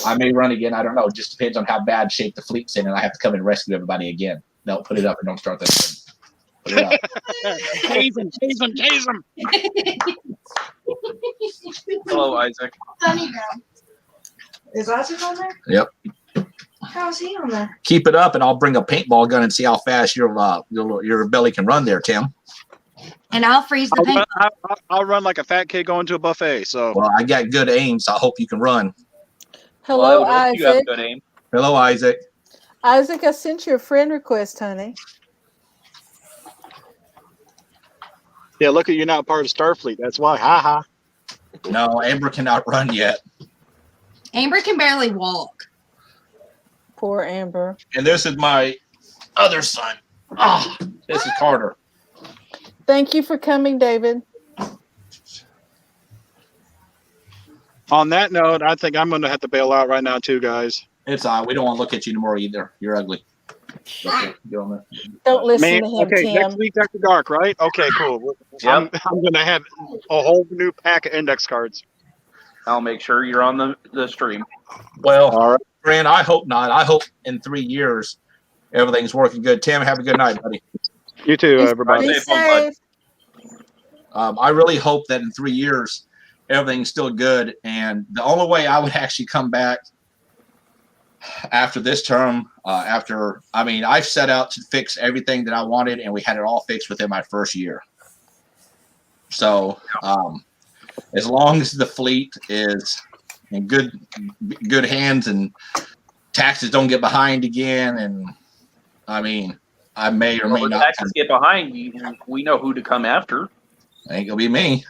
I may run again. I don't know. It just depends on how bad shape the fleet's in, and I have to come and rescue everybody again. No, put it up and don't start that thing. Put it up.
Tase him.
Hello, Isaac.
Is Isaac on there?
Yep.
How's he on there?
Keep it up, and I'll bring a paintball gun and see how fast your belly can run there, Tim.
And I'll freeze the paint.
I'll run like a fat kid going to a buffet. So
well, I got good aim, so I hope you can run.
Hello, Isaac.
You have good aim.
Hello, Isaac.
Isaac, I sent you a friend request, honey.
yeah, look at you not part of Starfleet. That's why. Ha ha.
No, Amber cannot run yet.
Amber can barely walk.
Poor Amber.
And this is my other son. Oh, this is Carter.
Thank you for coming, David.
On that note, I think I'm going to have to bail out right now, too, guys.
It's we don't want to look at you anymore either. You're ugly. Okay,
don't listen to him,
okay,
Tim.
next week after dark, right? Okay, cool. Yep. I'm going to have a whole new pack of index cards.
I'll make sure you're on the stream.
Well, all right. Grant, I hope not. I hope in 3 years everything's working good. Tim, have a good night, buddy.
You too, everybody.
Be safe.
I really hope that in 3 years everything's still good. And the only way I would actually come back after this term, I've set out to fix everything that I wanted, and we had it all fixed within my first year. So as long as the fleet is in good hands and taxes don't get behind again, and I may or may not.
Taxes get behind, we know who to come after.
Ain't gonna be me.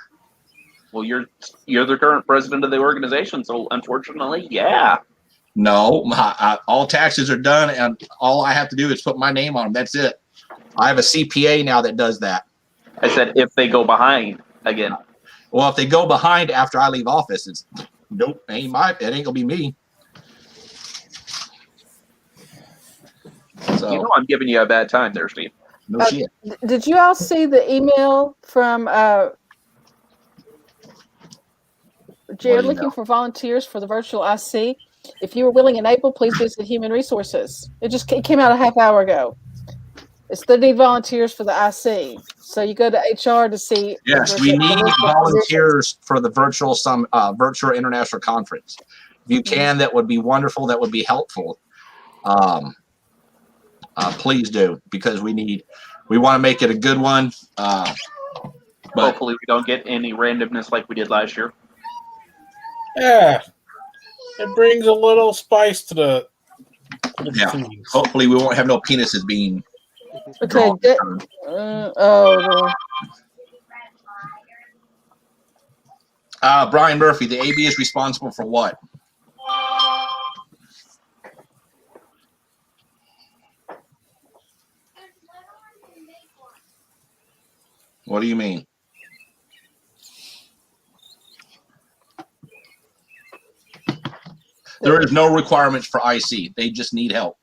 Well, you're the current president of the organization, so unfortunately, yeah.
No, all taxes are done, and all I have to do is put my name on them. That's it. I have a CPA now that does that.
I said if they go behind again.
Well, if they go behind after I leave office, it's nope, it ain't gonna be me. So,
you know I'm giving you a bad time there, Steve.
No shit.
Did you all see the email from Jared looking for volunteers for the virtual IC? If you are willing and able, please visit Human Resources. It came out a half hour ago. They need volunteers for the IC. So you go to HR to see.
Yes, we need volunteers for the virtual virtual international conference. If you can, that would be wonderful. That would be helpful. Please do, because we want to make it a good one. But
hopefully we don't get any randomness like we did last year.
Yeah, it brings a little spice to the
things. Hopefully we won't have no penises being
okay.
Brian Murphy, the AB is responsible for what? What do you mean? There is no requirements for IC. They just need help.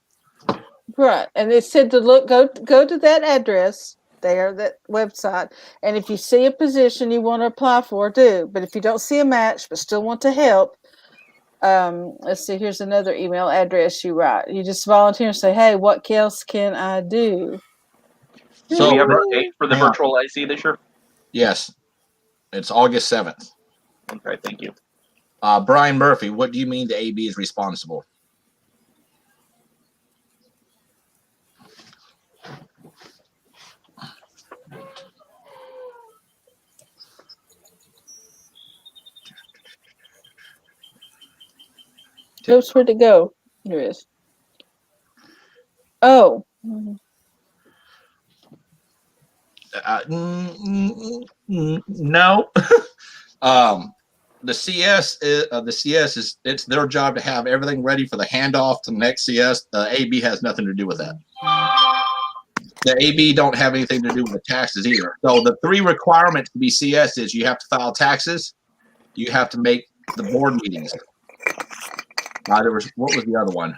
Right, and it said to go to that address there, that website, and if you see a position you want to apply for, do. But if you don't see a match but still want to help, let's see. Here's another email address you write. You just volunteer and say, "Hey, what else can I do?"
So we have a date for the virtual IC this year?
Yes, it's August 7th.
Okay, thank you.
Brian Murphy, what do you mean the AB is responsible?
Oops, where'd it go? Here it is. Oh.
No. The CS is it's their job to have everything ready for the handoff to the next CS. The AB has nothing to do with that. The AB don't have anything to do with the taxes either. So the 3 requirements to be CS is you have to file taxes, you have to make the board meetings. What was the other one?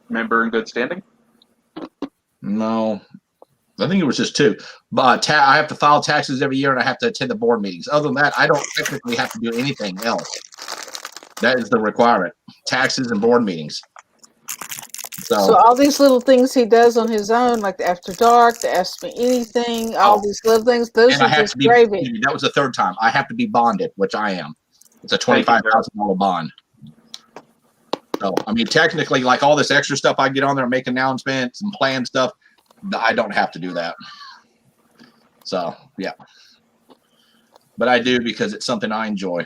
Member in good standing?
No. I think it was just 2. But I have to file taxes every year and I have to attend the board meetings. Other than that, I don't technically have to do anything else. That is the requirement. Taxes and board meetings.
So all these little things he does on his own, like the After Dark, the Ask Me Anything, all these little things, those are just gravy.
That was the 3rd time. I have to be bonded, which I am. It's a $25,000 bond. So, I mean, technically, like all this extra stuff I get on there, make announcements and plan stuff, I don't have to do that. So, yeah. But I do because it's something I enjoy.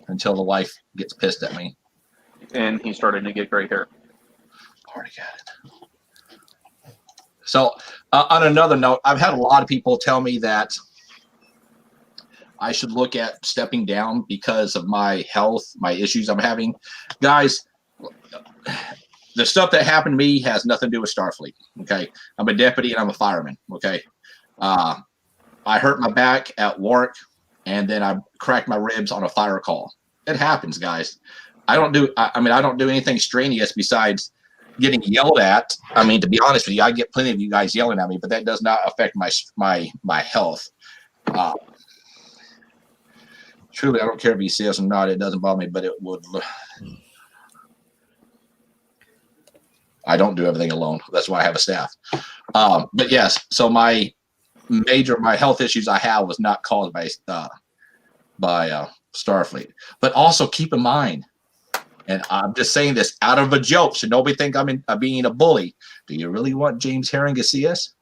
Until the wife gets pissed at me.
And he's starting to get gray hair.
Already got it. So, on another note, I've had a lot of people tell me that I should look at stepping down because of my health, my issues I'm having. Guys, the stuff that happened to me has nothing to do with Starfleet. Okay, I'm a deputy and I'm a fireman. Okay, I hurt my back at work, and then I cracked my ribs on a fire call. It happens, guys. I don't do anything strenuous besides getting yelled at. I mean, to be honest with you, I get plenty of you guys yelling at me, but that does not affect my health. Truly, I don't care if you see us or not. It doesn't bother me, but it would. I don't do everything alone. That's why I have a staff. But yes, so my health issues I have was not caused by Starfleet. But also keep in mind, and I'm just saying this out of a joke, so nobody think I'm being a bully. Do you really want James Herring to see us?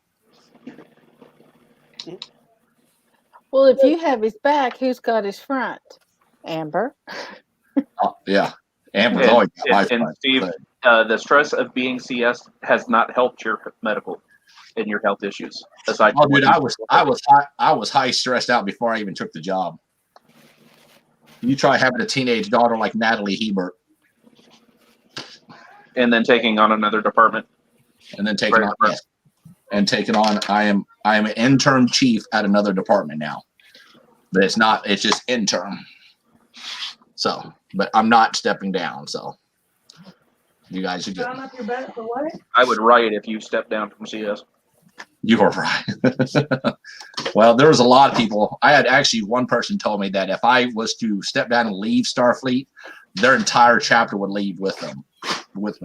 Well, if you have his back, who's got his front? Amber.
Yeah, Amber's always got my front.
And Steve, the stress of being CS has not helped your medical and your health issues. Aside from
dude, I was high stressed out before I even took the job. You try having a teenage daughter like Natalie Hebert,
and then taking on another department.
and then taking on taking on. I am an interim chief at another department now, but it's not. It's just interim. So, but I'm not stepping down. So, you guys are good.
I would riot if you stepped down from CS.
You are right. Well, there was a lot of people. I had actually one person told me that if I was to step down and leave Starfleet, their entire chapter would leave with me.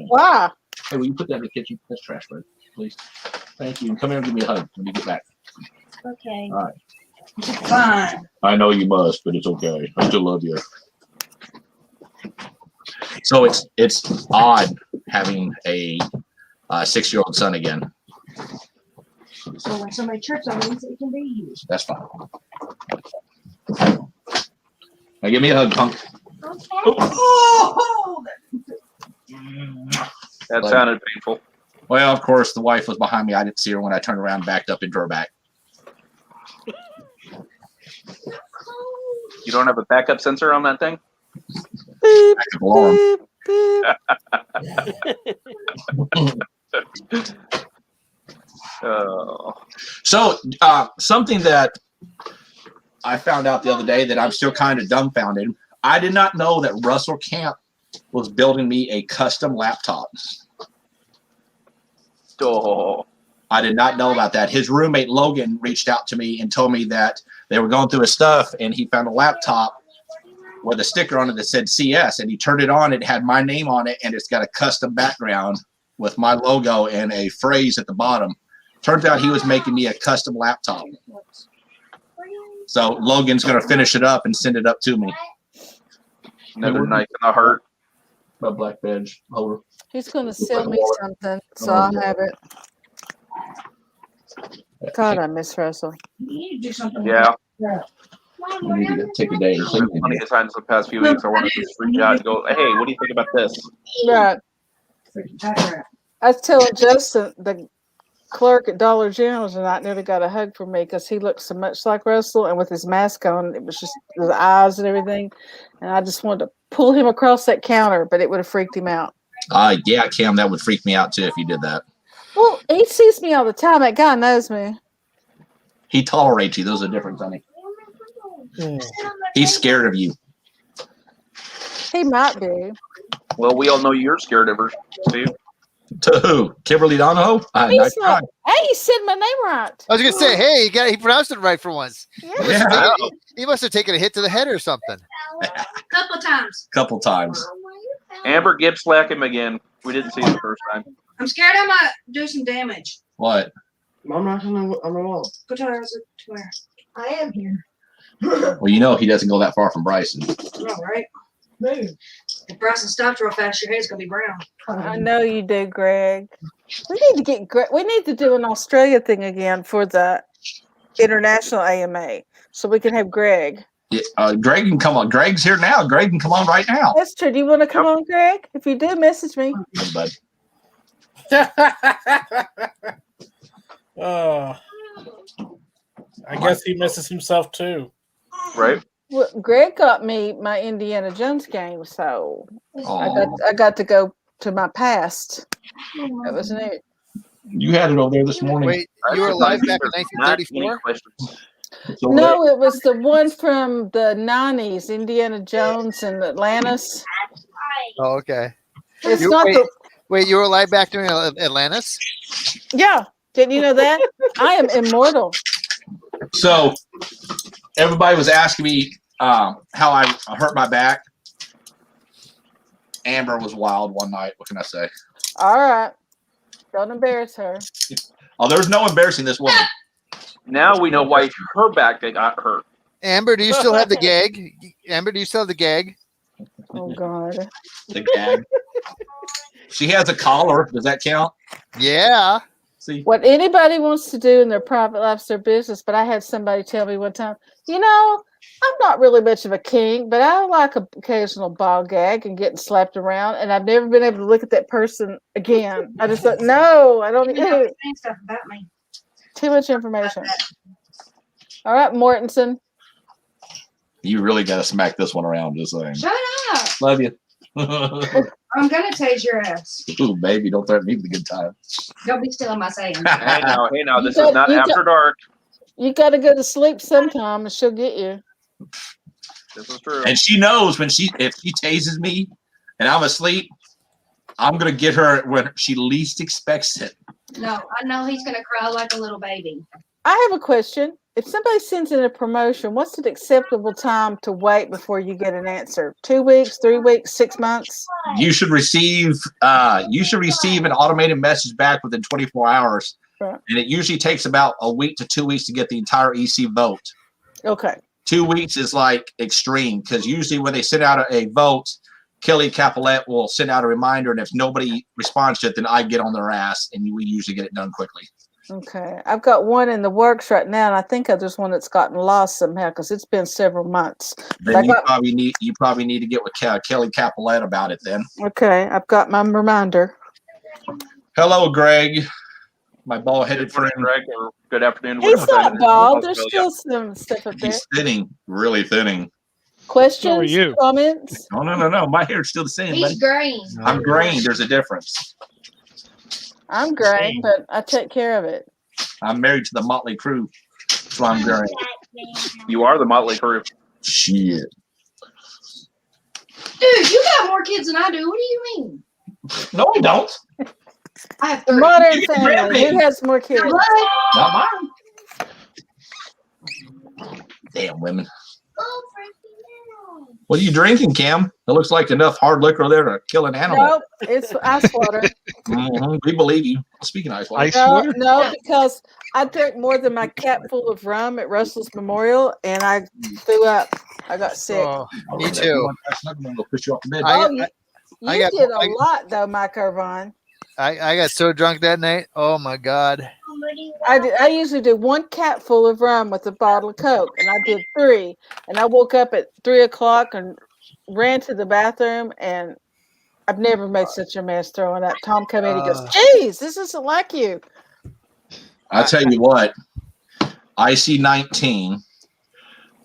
Wow.
Hey, will you put that in the kitchen? That's trash, bud, please. Thank you. Come here and give me a hug when you get back.
Okay.
All right.
Fine.
I know you must, but it's okay. I still love you. So it's odd having a 6-year-old son again.
So when somebody trips on it, it can be used.
That's fine. Now give me a hug, punk.
Okay. Oh!
That sounded painful.
Well, of course, the wife was behind me. I didn't see her when I turned around and backed up into her back.
You don't have a backup sensor on that thing?
Backup alarm. So, something that I found out the other day that I'm still kind of dumbfounded. I did not know that Russell Camp was building me a custom laptop.
Oh.
I did not know about that. His roommate Logan reached out to me and told me that they were going through his stuff and he found a laptop with a sticker on it that said CS, and he turned it on. It had my name on it, and it's got a custom background with my logo and a phrase at the bottom. Turns out he was making me a custom laptop. So Logan's going to finish it up and send it up to me.
Another knife in the heart.
My black badge holder.
He's going to sell me something, so I'll have it. God, I miss Russell.
You need to do something.
Yeah.
You need to take a day and clean
Plenty of times in the past few weeks, I wanted to just reach out and go, hey, what do you think about this?
Right. I was telling Justin, the clerk at Dollar General tonight, nearly got a hug from me because he looked so much like Russell, and with his mask on, it was just his eyes and everything. And I just wanted to pull him across that counter, but it would have freaked him out.
Yeah, Cam, that would freak me out too if you did that.
Well, he sees me all the time. That guy knows me.
He tolerates you. Those are different, honey. He's scared of you.
He might be.
Well, we all know you're scared of her, Steve.
To who? Kimberly Donahoe?
He's not. Hey, he said my name right.
I was gonna say, hey, he pronounced it right for once.
Yeah.
He must have taken a hit to the head or something.
Couple times.
Amber Gibb slack him again. We didn't see him the first time.
I'm scared I might do some damage.
What?
I'm not on the wall.
Go tell her to where. I am here.
Well, you know he doesn't go that far from Bryson.
All right. Move. If Bryson stops real fast, your head's gonna be brown.
I know you do, Greg. We need to get Greg. We need to do an Australia thing again for the international AMA, so we can have Greg.
Yeah, Greg can come on. Greg's here now. Greg can come on right now.
That's true. Do you want to come on, Greg? If you do, message me.
Hey, bud.
I guess he misses himself too.
Right.
Well, Greg got me my Indiana Jones game, so I got to go to my past. That was neat.
You had it over there this morning.
Wait, you were alive back in 1934?
No, it was the one from the 90s, Indiana Jones and Atlantis.
Oh, okay.
It's not
wait, you were alive back during Atlantis?
Yeah. Didn't you know that? I am immortal.
So everybody was asking me how I hurt my back. Amber was wild one night. What can I say?
All right. Don't embarrass her.
Oh, there's no embarrassing this woman.
Now we know why her back got hurt.
Amber, do you still have the gag? Amber, do you still have the gag?
Oh, God.
The gag. She has a collar. Does that count?
Yeah.
See?
What anybody wants to do in their private life's their business, but I had somebody tell me one time, you know, I'm not really much of a king, but I like an occasional ball gag and getting slapped around, and I've never been able to look at that person again. I just thought, no, I don't need to.
Stuff about me.
Too much information. All right, Mortensen.
You really got to smack this one around. Just saying.
Shut up.
Love you.
I'm gonna tase your ass.
Ooh, baby, don't threaten me with a good time.
Don't be stealing my saying.
Hey now, this is not after dark.
You got to go to sleep sometime, and she'll get you.
This is true.
And she knows if she tases me and I'm asleep, I'm gonna get her when she least expects it.
No, I know he's gonna cry like a little baby.
I have a question. If somebody sends in a promotion, what's an acceptable time to wait before you get an answer? 2 weeks, 3 weeks, 6 months?
You should receive an automated message back within 24 hours.
Right.
And it usually takes about a week to 2 weeks to get the entire EC vote.
Okay.
2 weeks is like extreme because usually when they send out a vote, Kelly Capolet will send out a reminder, and if nobody responds to it, then I get on their ass, and we usually get it done quickly.
Okay. I've got one in the works right now, and I think there's one that's gotten lost somehow because it's been several months.
Then you probably need to get with Kelly Capolet about it then.
Okay. I've got my reminder.
Hello, Greg. My bald-headed friend.
Greg, or good afternoon.
He's not bald. There's still some stuff up there.
He's thinning, really thinning.
Questions?
How are you?
Comments?
No. My hair's still the same.
He's green.
I'm green. There's a difference.
I'm green, but I take care of it.
I'm married to the Motley Crue, so I'm green.
You are the Motley Crue.
Shit.
Dude, you got more kids than I do. What do you mean?
No, I don't.
I have
The
3.
Modern Family. Who has more kids?
Not mine. Damn women. What are you drinking, Cam? It looks like enough hard liquor there to kill an animal.
Nope, it's ice water.
We believe you. Speaking of ice water.
No, because I drank more than my cap full of rum at Russell's Memorial, and I threw up. I got sick.
Oh, me too.
I'm going to push you off the bed.
You did a lot, though, Mike Irvine.
I got so drunk that night. Oh my God.
I usually do 1 cap full of rum with a bottle of Coke, and I did 3. And I woke up at 3 o'clock and ran to the bathroom, and I've never made such a mess throwing up. Tom came in, he goes, "Geez, this isn't like you."
I'll tell you what. IC-19.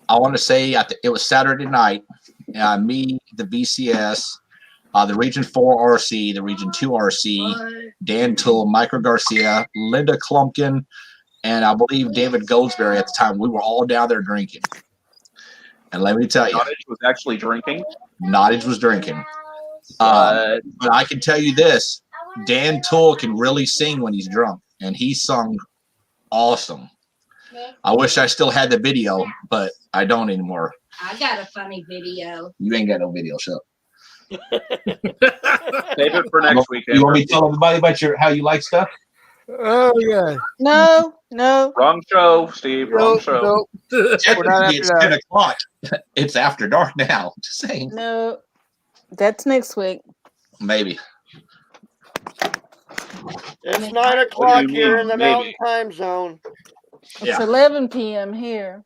I want to say it was Saturday night. Me, the VCS, the Region 4 RC, the Region 2 RC, Dan Toole, Michael Garcia, Linda Klumpkin, and I believe David Goldsberry at the time. We were all down there drinking. And let me tell you.
Nottage was actually drinking.
Nottage was drinking. But I can tell you this. Dan Toole can really sing when he's drunk. And he sung awesome. I wish I still had the video, but I don't anymore.
I got a funny video.
You ain't got no video, shut up.
Save it for next week.
You want me to tell everybody about how you like stuff?
Oh yeah.
No.
Wrong show, Steve. Wrong show.
We're not
It's
after
10
that.
o'clock. It's after dark now. Just saying.
No, that's next week.
Maybe.
It's 9 o'clock here in the Mountain Time Zone.
It's 11 p.m. here.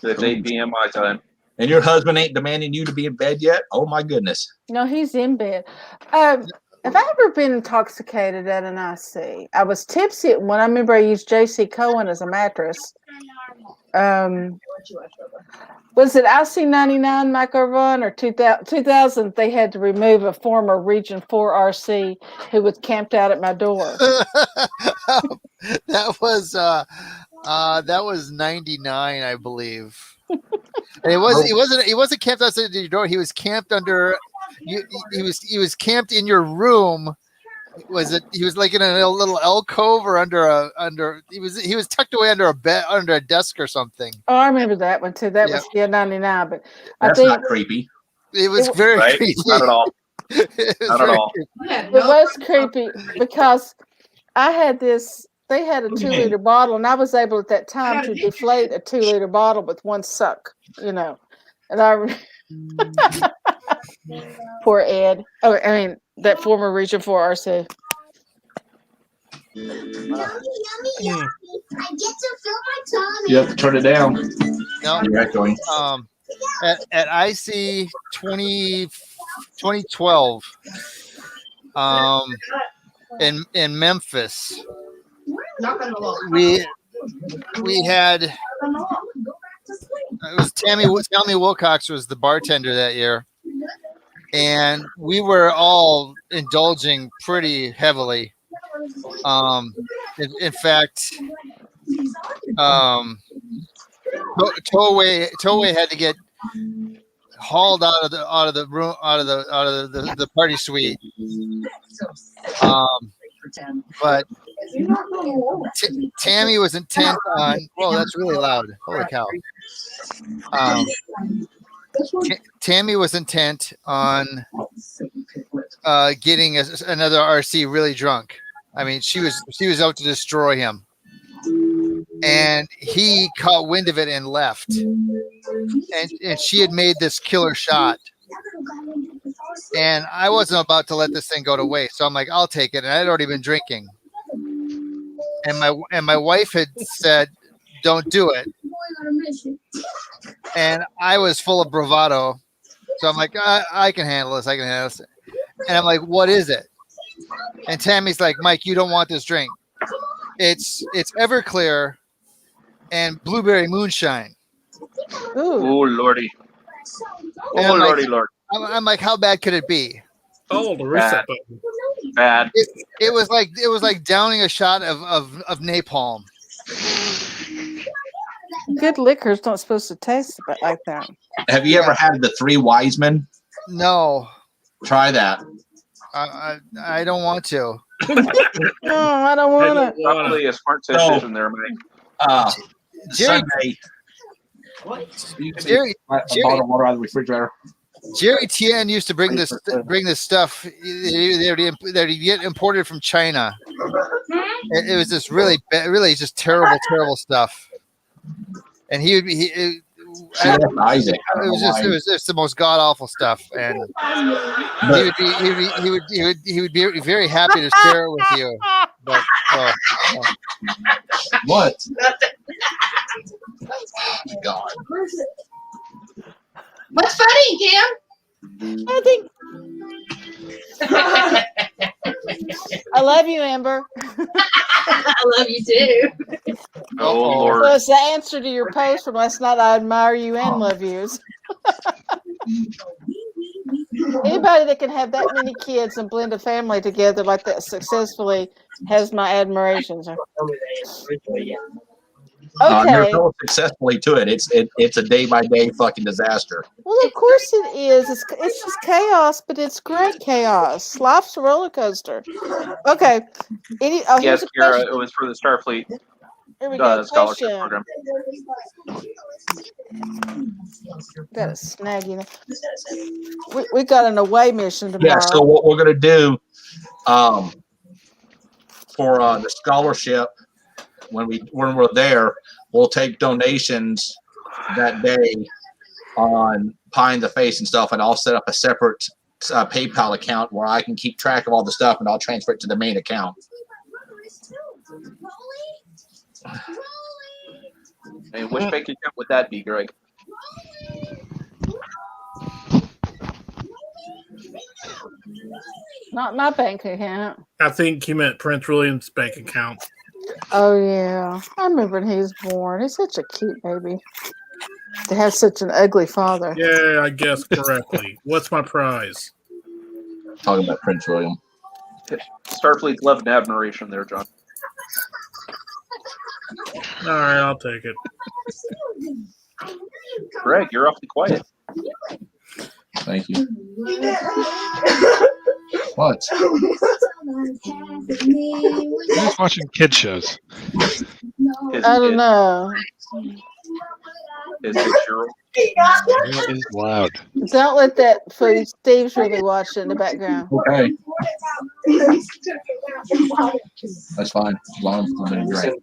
It's 8 p.m. my time.
And your husband ain't demanding you to be in bed yet? Oh my goodness.
No, he's in bed. Have I ever been intoxicated at an IC? I was tipsy at one. I remember I used J.C. Cohen as a mattress. Was it IC-99, Mike Irvine, or 2000? They had to remove a former Region 4 RC who was camped out at my door.
That was 99, I believe. And he wasn't camped outside your door. He was camped under. He was camped in your room. He was like in a little alcove or he was tucked away under a bed, under a desk or something.
Oh, I remember that one too. That was 99, but
that's not creepy.
It was very creepy.
Not at all. Not at all.
It was creepy because I had this. They had a 2-liter bottle, and I was able at that time to deflate a 2-liter bottle with one suck, and I poor Ed. Oh, I mean that former Region 4 RC.
You have to turn it down.
No,
you're echoing.
At IC 2012, in Memphis. We had it was Tammy Wilcox was the bartender that year, and we were all indulging pretty heavily. In fact, Toei had to get hauled out of the room, out of the party suite. But Tammy was intent on. Whoa, that's really loud! Holy cow! Tammy was intent on getting another RC really drunk. I mean, she was out to destroy him, and he caught wind of it and left. And she had made this killer shot, and I wasn't about to let this thing go to waste. So I'm like, I'll take it. And I'd already been drinking, and my wife had said, "Don't do it." And I was full of bravado, so I'm like, I can handle this. I can handle this. And I'm like, what is it? And Tammy's like, Mike, you don't want this drink. It's Everclear and blueberry moonshine.
Oh lordy!
And
Oh
I'm
lordy,
like,
lord!
I'm like, how bad could it be?
Oh, the reset button.
Bad.
It was like downing a shot of napalm.
Good liquors don't supposed to taste like that.
Have you ever had the Three Wise Men?
No.
Try that.
I don't want to.
No, I don't want to.
Probably a smart decision there, Mike.
Sunday.
Jerry,
A bottle of water out of the refrigerator.
Jerry Tien used to bring this stuff that he get imported from China. It was just really just terrible stuff. And it was just the most god awful stuff. And he would be very happy to share it with you. But
what? God.
What's funny, Kim?
Nothing. I love you, Amber.
I love you too.
Oh Lord!
So it's the answer to your post from last night. I admire you and love yous. Anybody that can have that many kids and blend a family together like that successfully has my admiration. Sir.
You're so successfully to it. It's a day by day fucking disaster.
Well, of course it is. It's just chaos, but it's great chaos. Life's a roller coaster. Okay.
Yes, Kira, it was for the Starfleet scholarship program.
Got a snag, you know. We got an away mission tomorrow.
Yeah. So what we're gonna do, for the scholarship, when we're there, we'll take donations that day on Pie in the Face and stuff, and I'll set up a separate PayPal account where I can keep track of all the stuff, and I'll transfer it to the main account.
And which bank account would that be, Greg?
Not my bank account.
I think he meant Prince William's bank account.
Oh yeah, I remember when he was born. He's such a cute baby. To have such an ugly father.
Yeah, I guessed correctly. What's my prize?
Talking about Prince William.
Starfleet's love and admiration there, John.
All right, I'll take it.
Greg, you're awfully quiet.
Thank you. What?
I'm just watching kid shows.
I don't know.
His 6-year-old.
It is loud.
Don't let that fool. Steve's really watching in the background.
Okay. That's fine. As long as it's been great.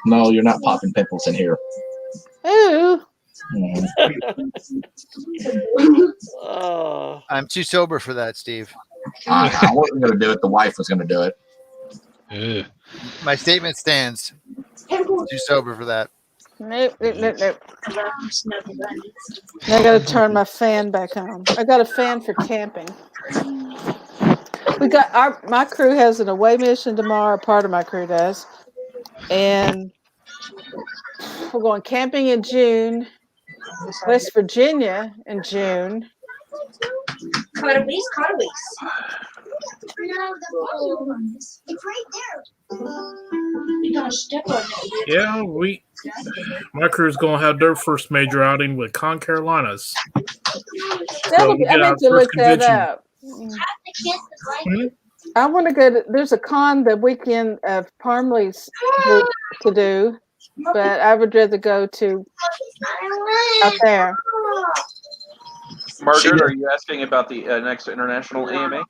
No, you're not popping pimples in here.
Ooh.
I'm too sober for that, Steve.
I wasn't going to do it. The wife was going to do it.
Ugh.
My statement stands. Too sober for that.
Nope. I got to turn my fan back on. I got a fan for camping. We got my crew has an away mission tomorrow. Part of my crew does, and we're going camping in June. West Virginia in June.
Cuttaways.
It's right there.
You're gonna step on it.
Yeah, my crew's gonna have their first major outing with Con Carolinas.
I need to look that up. I want to go to. There's a con the weekend of Parmley's to do, but I would rather go to out there.
Margaret, are you asking about the next international AMA?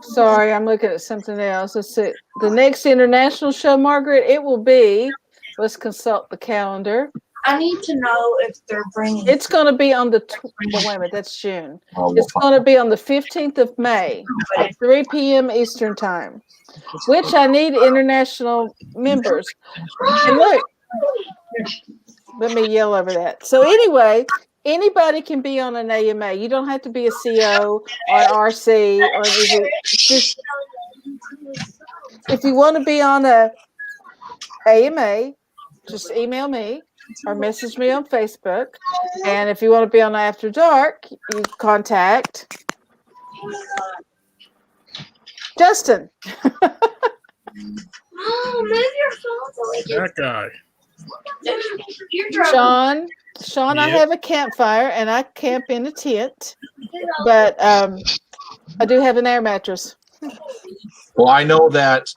Sorry, I'm looking at something else. Let's see. The next international show, Margaret, it will be. Let's consult the calendar.
I need to know if they're bringing.
It's going to be on the. Wait a minute, that's June. It's going to be on the 15th of May at 3 p.m. Eastern Time, which I need international members. And look, let me yell over that. So anyway, anybody can be on an AMA. You don't have to be a CO or an RC or anything. Just if you want to be on a AMA, just email me or message me on Facebook. And if you want to be on After Dark, you contact Justin.
Oh, move your phone so we can.
That guy.
Sean, I have a campfire and I camp in a tent, but I do have an air mattress.
Well, I know that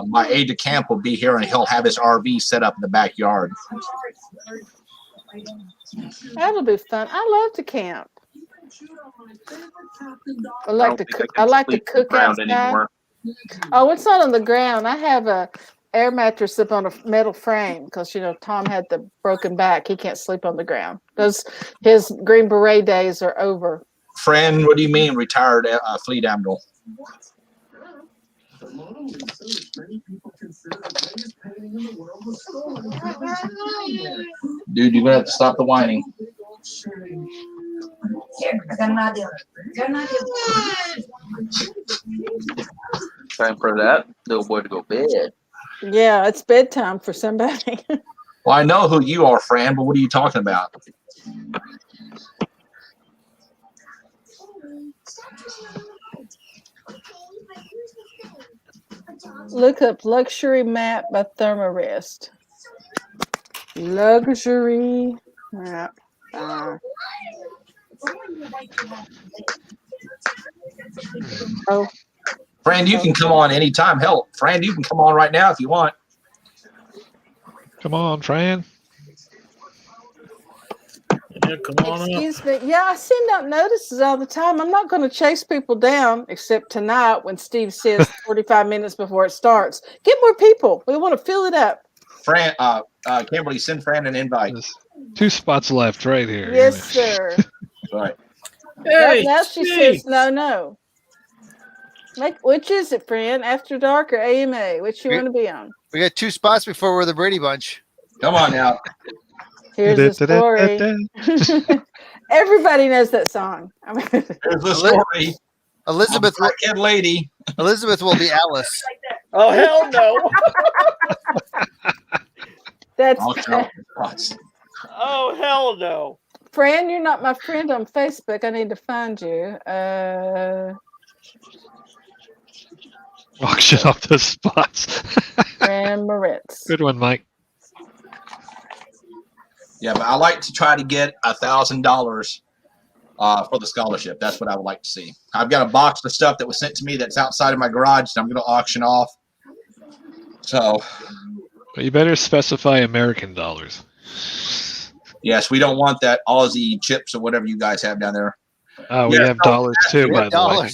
my aide de camp will be here and he'll have his RV set up in the backyard.
That'll be fun. I love to camp. I like to cook outside. Anymore. Oh, it's not on the ground. I have a air mattress up on a metal frame because Tom had the broken back. He can't sleep on the ground. His Green Beret days are over.
Friend, what do you mean retired fleet admiral? Dude, you're gonna have to stop the whining.
Here, I got an idea.
Time for that little boy to go to bed.
Yeah, it's bedtime for somebody.
Well, I know who you are, Fran, but what are you talking about?
Look up luxury map by Thermarest. Luxury map. Oh.
Fran, you can come on anytime. Hell, Fran, you can come on right now if you want.
Come on, Fran.
Yeah, come on
Excuse me. Yeah, I send out notices all the time. I'm not going to chase people down, except tonight when Steve says 45 minutes before it starts. Get more people. We want to fill it up.
Fran, Kimberly, send Fran an invite.
There's 2 spots left right here.
Yes, sir.
Right.
Hey,
now she says no. Which is it, Fran? After Dark or AMA? Which you want to be on?
We got 2 spots before we're the Brady Bunch.
Come on now.
Here's the story. Everybody knows that song.
Here's the story.
Elizabeth,
kid lady.
Elizabeth will be Alice.
Oh hell no!
That's.
Oh hell no!
Fran, you're not my friend on Facebook. I need to find you.
Auction off those spots.
Fran Moritz.
Good one, Mike.
Yeah, but I like to try to get $1,000 for the scholarship. That's what I would like to see. I've got a box of stuff that was sent to me that's outside of my garage that I'm going to auction off. So,
but you better specify American dollars.
Yes, we don't want that Aussie chips or whatever you guys have down there.
We have dollars too, by the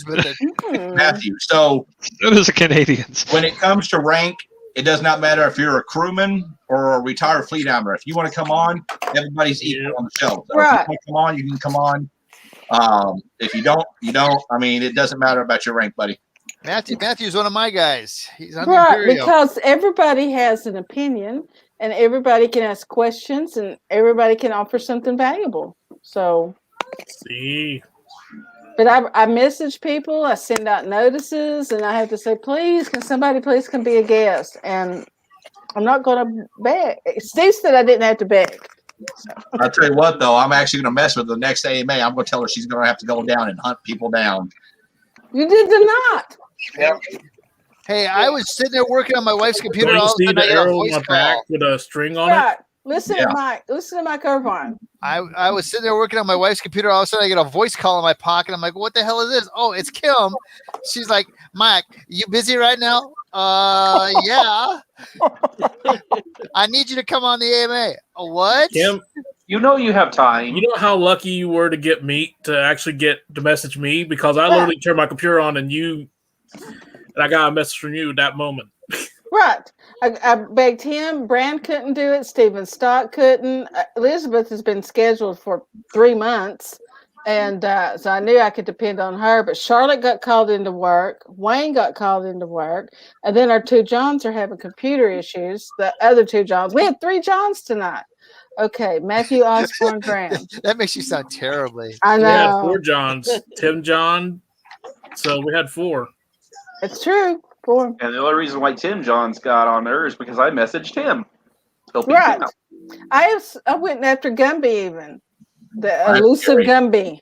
way.
Matthew, so
does the Canadians.
When it comes to rank, it does not matter if you're a crewman or a retired fleet admiral. If you want to come on, everybody's equal on the show. So
right.
If you want to come on, you can come on. If you don't, you don't. I mean, it doesn't matter about your rank, buddy.
Matthew's one of my guys. He's on the
Right,
Imperial.
because everybody has an opinion and everybody can ask questions and everybody can offer something valuable. So,
see.
But I message people, I send out notices, and I have to say, please, can somebody please come be a guest? And I'm not going to beg. Steve said I didn't have to beg.
I'll tell you what, though, I'm actually going to mess with the next AMA. I'm going to tell her she's going to have to go down and hunt people down.
You did the knot.
Yep.
Hey, I was sitting there working on my wife's computer.
Don't you
All of a
see
sudden
the
I get a
arrow on
voice
my
call.
back with a string on
Right.
it?
Listen
Yeah.
to Mike. Listen to Mike Irvine.
I was sitting there working on my wife's computer. All of a sudden, I get a voice call in my pocket. I'm like, "What the hell is this?" Oh, it's Kim. She's like, "Mike, you busy right now?" Yeah. I need you to come on the AMA. What?
Kim,
You know you have time.
you know how lucky you were to get me to actually get to message me, because I literally turned my computer on and I got a message from you at that moment.
Right. I begged him. Brand couldn't do it. Stephen Stott couldn't. Elizabeth has been scheduled for 3 months. And so I knew I could depend on her. But Charlotte got called into work. Wayne got called into work. And then our 2 Johns are having computer issues. The other 2 Johns. We had 3 Johns tonight. Okay. Matthew Osborne Graham.
That makes you sound terribly.
I
We had
know.
4 Johns. Tim John. So we had 4.
It's true. 4.
And the only reason why Tim John's got on there is because I messaged him. He'll be
Right.
down.
I went after Gumby even. The
That's
elusive
scary.
Gumby.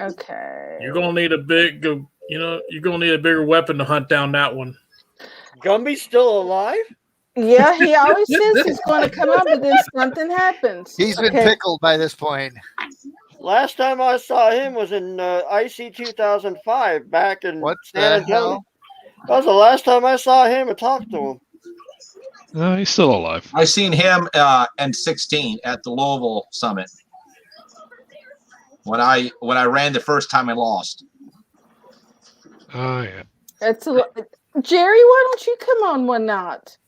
Okay.
You're gonna need a bigger weapon to hunt down that one.
Gumby's still alive?
Yeah, he always says he's going to come up, but then something happens.
He's been
Okay.
pickled by this point.
Last time I saw him was in IC 2005 back in
What
San
the
Antonio.
hell?
That was the last time I saw him and talked to him.
No, he's still alive.
I seen him in 16 at the Louisville Summit when I ran the first time I lost.
Oh yeah.
That's Jerry, why don't you come on one night?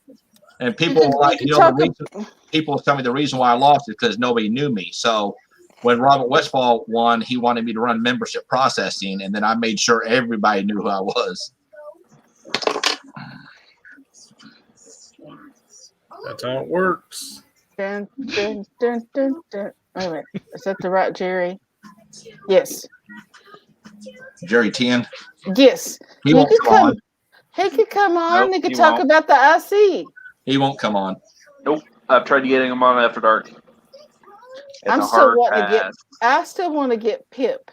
And people were like, people tell me the reason why I lost is because nobody knew me. So when Robert Westfall won, he wanted me to run membership processing, and then I made sure everybody knew who I was.
That's how it works.
Dun, dun, dun, dun, dun. Wait a minute. Is that the right Jerry? Yes.
Jerry 10.
Yes.
He won't
could
come on.
He could come on.
Nope,
He could
he
talk
won't.
about the IC.
He won't come on.
Nope. I've tried getting him on After Dark. It's
I'm
a
still
hard
wanting to get.
pass.
I still want to get Pip.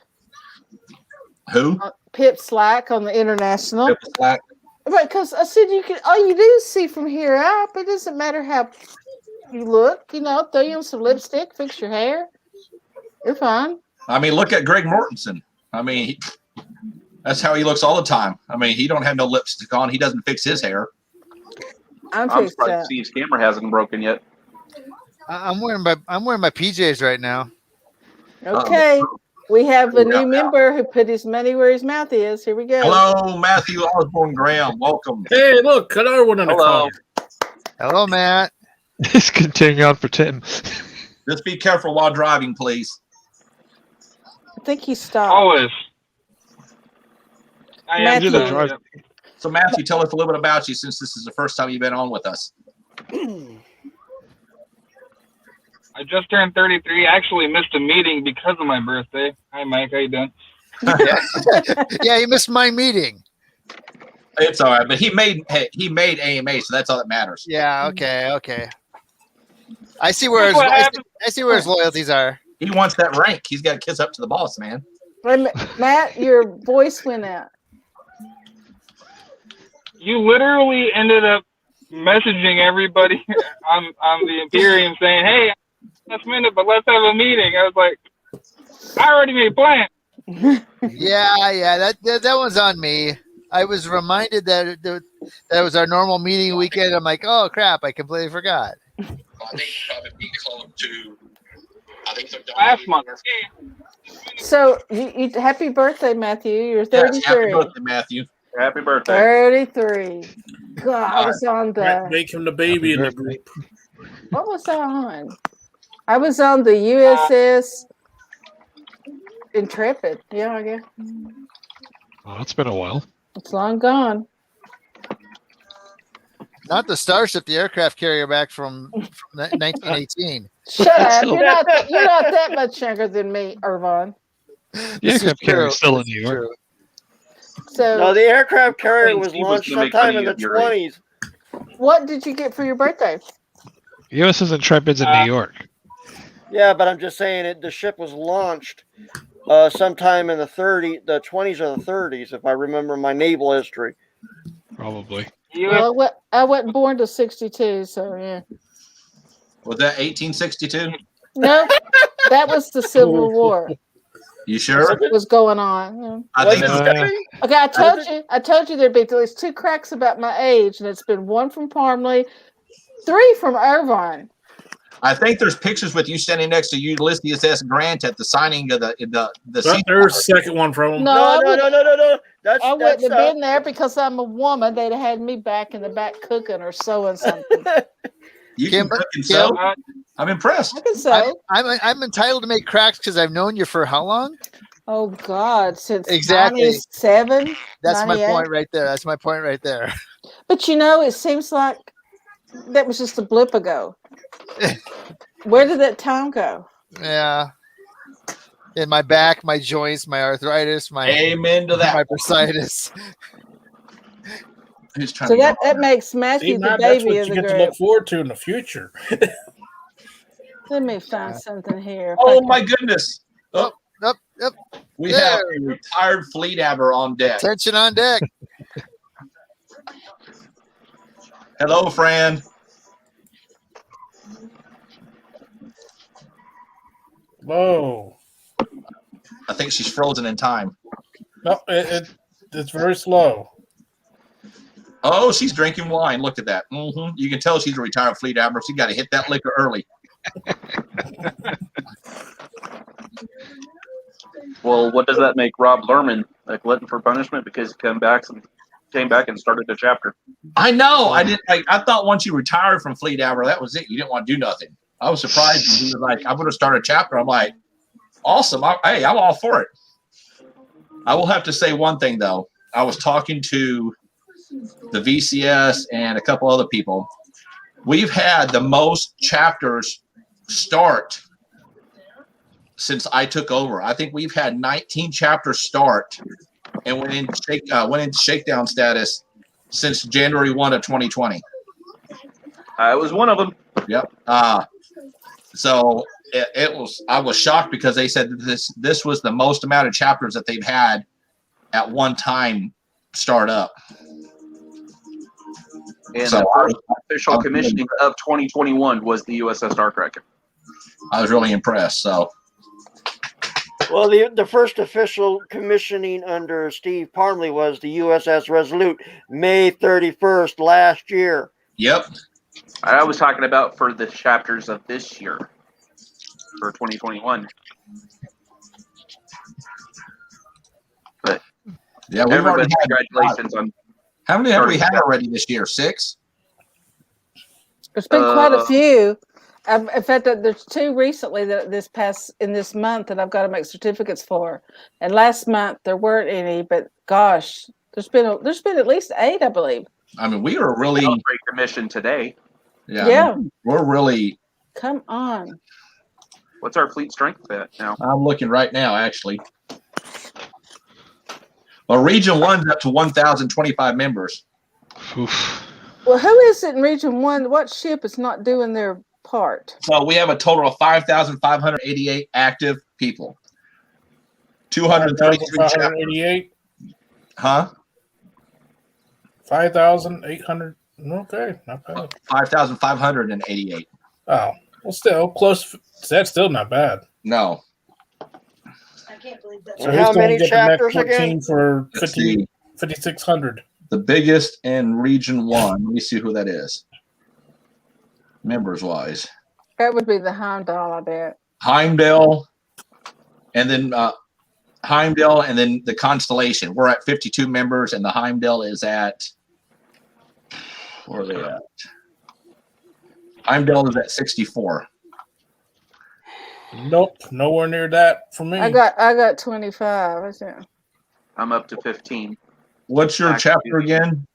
Who?
Pip Slack on the international.
Pip Slack.
Right, because I said you can. All you do is see from here up. It doesn't matter how you look. Throw you on some lipstick, fix your hair. You're fine.
I mean, look at Greg Mortensen. I mean, that's how he looks all the time. I mean, he don't have no lipstick on. He doesn't fix his hair.
I'm
surprised Steve's camera hasn't broken yet.
I'm wearing my PJs right now.
Okay. We have a new member who put his money where his mouth is. Here we go.
Hello, Matthew Osborne Graham. Welcome.
Hey, look, another one in the car.
Hello, Matt.
It's continuing on for Tim.
Just be careful while driving, please.
I think he stopped.
Always. I am
Matthew.
do the drive.
So, Matthew, tell us a little bit about you since this is the first time you've been on with us.
I just turned 33. I actually missed a meeting because of my birthday. Hi, Mike. How you doing?
Yeah, you missed my meeting.
It's all right, but he made AMA, so that's all that matters.
Yeah. Okay. I see where his,
What
I
happened?
see where his loyalties are.
He wants that rank. He's got to kiss up to the boss, man.
Wait a minute, Matt, your voice went out.
You literally ended up messaging everybody on the Imperium saying, "Hey, last minute, but let's have a meeting." I was like, I already made plans.
Yeah. That one's on me. I was reminded that that was our normal meeting weekend. I'm like, oh crap, I completely forgot.
I think probably be close to. I think they're done.
Last month.
So, you happy birthday, Matthew. You're
Yes,
33.
happy birthday, Matthew.
Happy birthday.
33. God, I was on
Make him the baby in the group.
what was I on? I was on the USS Intrepid. Yeah, I guess.
Oh, it's been a while.
It's long gone.
Not the Starship, the aircraft carrier back from 1918.
Shut up. You're not that much younger than me, Irvine.
The aircraft carrier is still in New York.
So,
No, the aircraft carrier was
Steve was
launched
gonna make
sometime
fun
in
of
the
you at your age.
20s.
what did you get for your birthday?
USS Intrepid's in New York.
Yeah, but I'm just saying the ship was launched sometime in the 20s or the 30s, if I remember my naval history.
Probably.
Well, I wasn't born till 62, so yeah.
Was that 1862?
Nope, that was the Civil War.
You sure?
Was going on.
I think
Okay, I told you there'd be at least 2 cracks about my age, and it's been 1 from Parmley, 3 from Irvine.
I think there's pictures with you standing next to Ulysses S. Grant at the signing of the.
There's a second one from him.
No.
I wouldn't have been there because I'm a woman. They'd have had me back in the back cooking or sewing something.
You can cook and sew. I'm impressed.
I can sew.
I'm entitled to make cracks because I've known you for how long?
Oh God, since
Exactly.
97.
That's
98.
my point right there. That's my point right there.
But it seems like that was just a blip ago. Where did that time go?
Yeah. In my back, my joints, my arthritis, my
amen to that.
My bursitis.
So that makes Matthew the
that's
baby
what
of
you
the
get to
group.
look forward to in the future.
Let me find something here.
Oh my goodness!
Up.
We have a retired fleet abber on deck.
Attention on deck.
Hello, Fran.
Whoa.
I think she's frozen in time.
No, it's very slow.
Oh, she's drinking wine. Look at that. Mm-hmm. You can tell she's a retired fleet admiral. She got to hit that liquor early.
Well, what does that make Rob Lerman a glutton for punishment because he came back and started a chapter?
I know. I thought once you retired from fleet admiral, that was it. You didn't want to do nothing. I was surprised when he was like, "I'm going to start a chapter." I'm like, "Awesome! I'm all for it." I will have to say one thing though. I was talking to the VCS and a couple other people. We've had the most chapters start since I took over. I think we've had 19 chapters start and went into shakedown status since January 1 of 2020.
I was one of them.
Yep. So I was shocked because they said that this was the most amount of chapters that they've had at one time start up.
And the first official commissioning of 2021 was the USS Kraken.
I was really impressed. So,
well, the first official commissioning under Steve Parmley was the USS Resolute, May 31st last year.
Yep.
I was talking about for the chapters of this year, for 2021. But
yeah, we've already had
congratulations on.
How many have we had already this year? 6?
There's been quite a few. In fact, there's 2 recently that in this month that I've got to make certificates for. And last month there weren't any, but gosh, there's been at least 8, I believe.
I mean, we are really
great commission today.
Yeah.
I mean, we're really.
Come on.
What's our fleet strength at now?
I'm looking right now, actually. Well, Region 1's up to 1,025 members.
Oof. Well, who is it in Region 1? What ship is not doing their part?
So we have a total of 5,588 active people. 233
5,588?
Huh?
5,800. Okay, not bad.
5,588.
Oh, well, still close. That's still not bad.
No.
I can't believe that.
So
how many chapters
again? For
50,
5,600.
The biggest in Region 1. Let me see who that is. Members wise.
That would be the Heimdall, I bet.
Heimdall, and then Heimdall, and then the Constellation. We're at 52 members, and the Heimdall is at. Where are they at? Heimdall is at 64.
Nope, nowhere near that for me.
I got 25.
I'm up to 15.
What's your chapter again?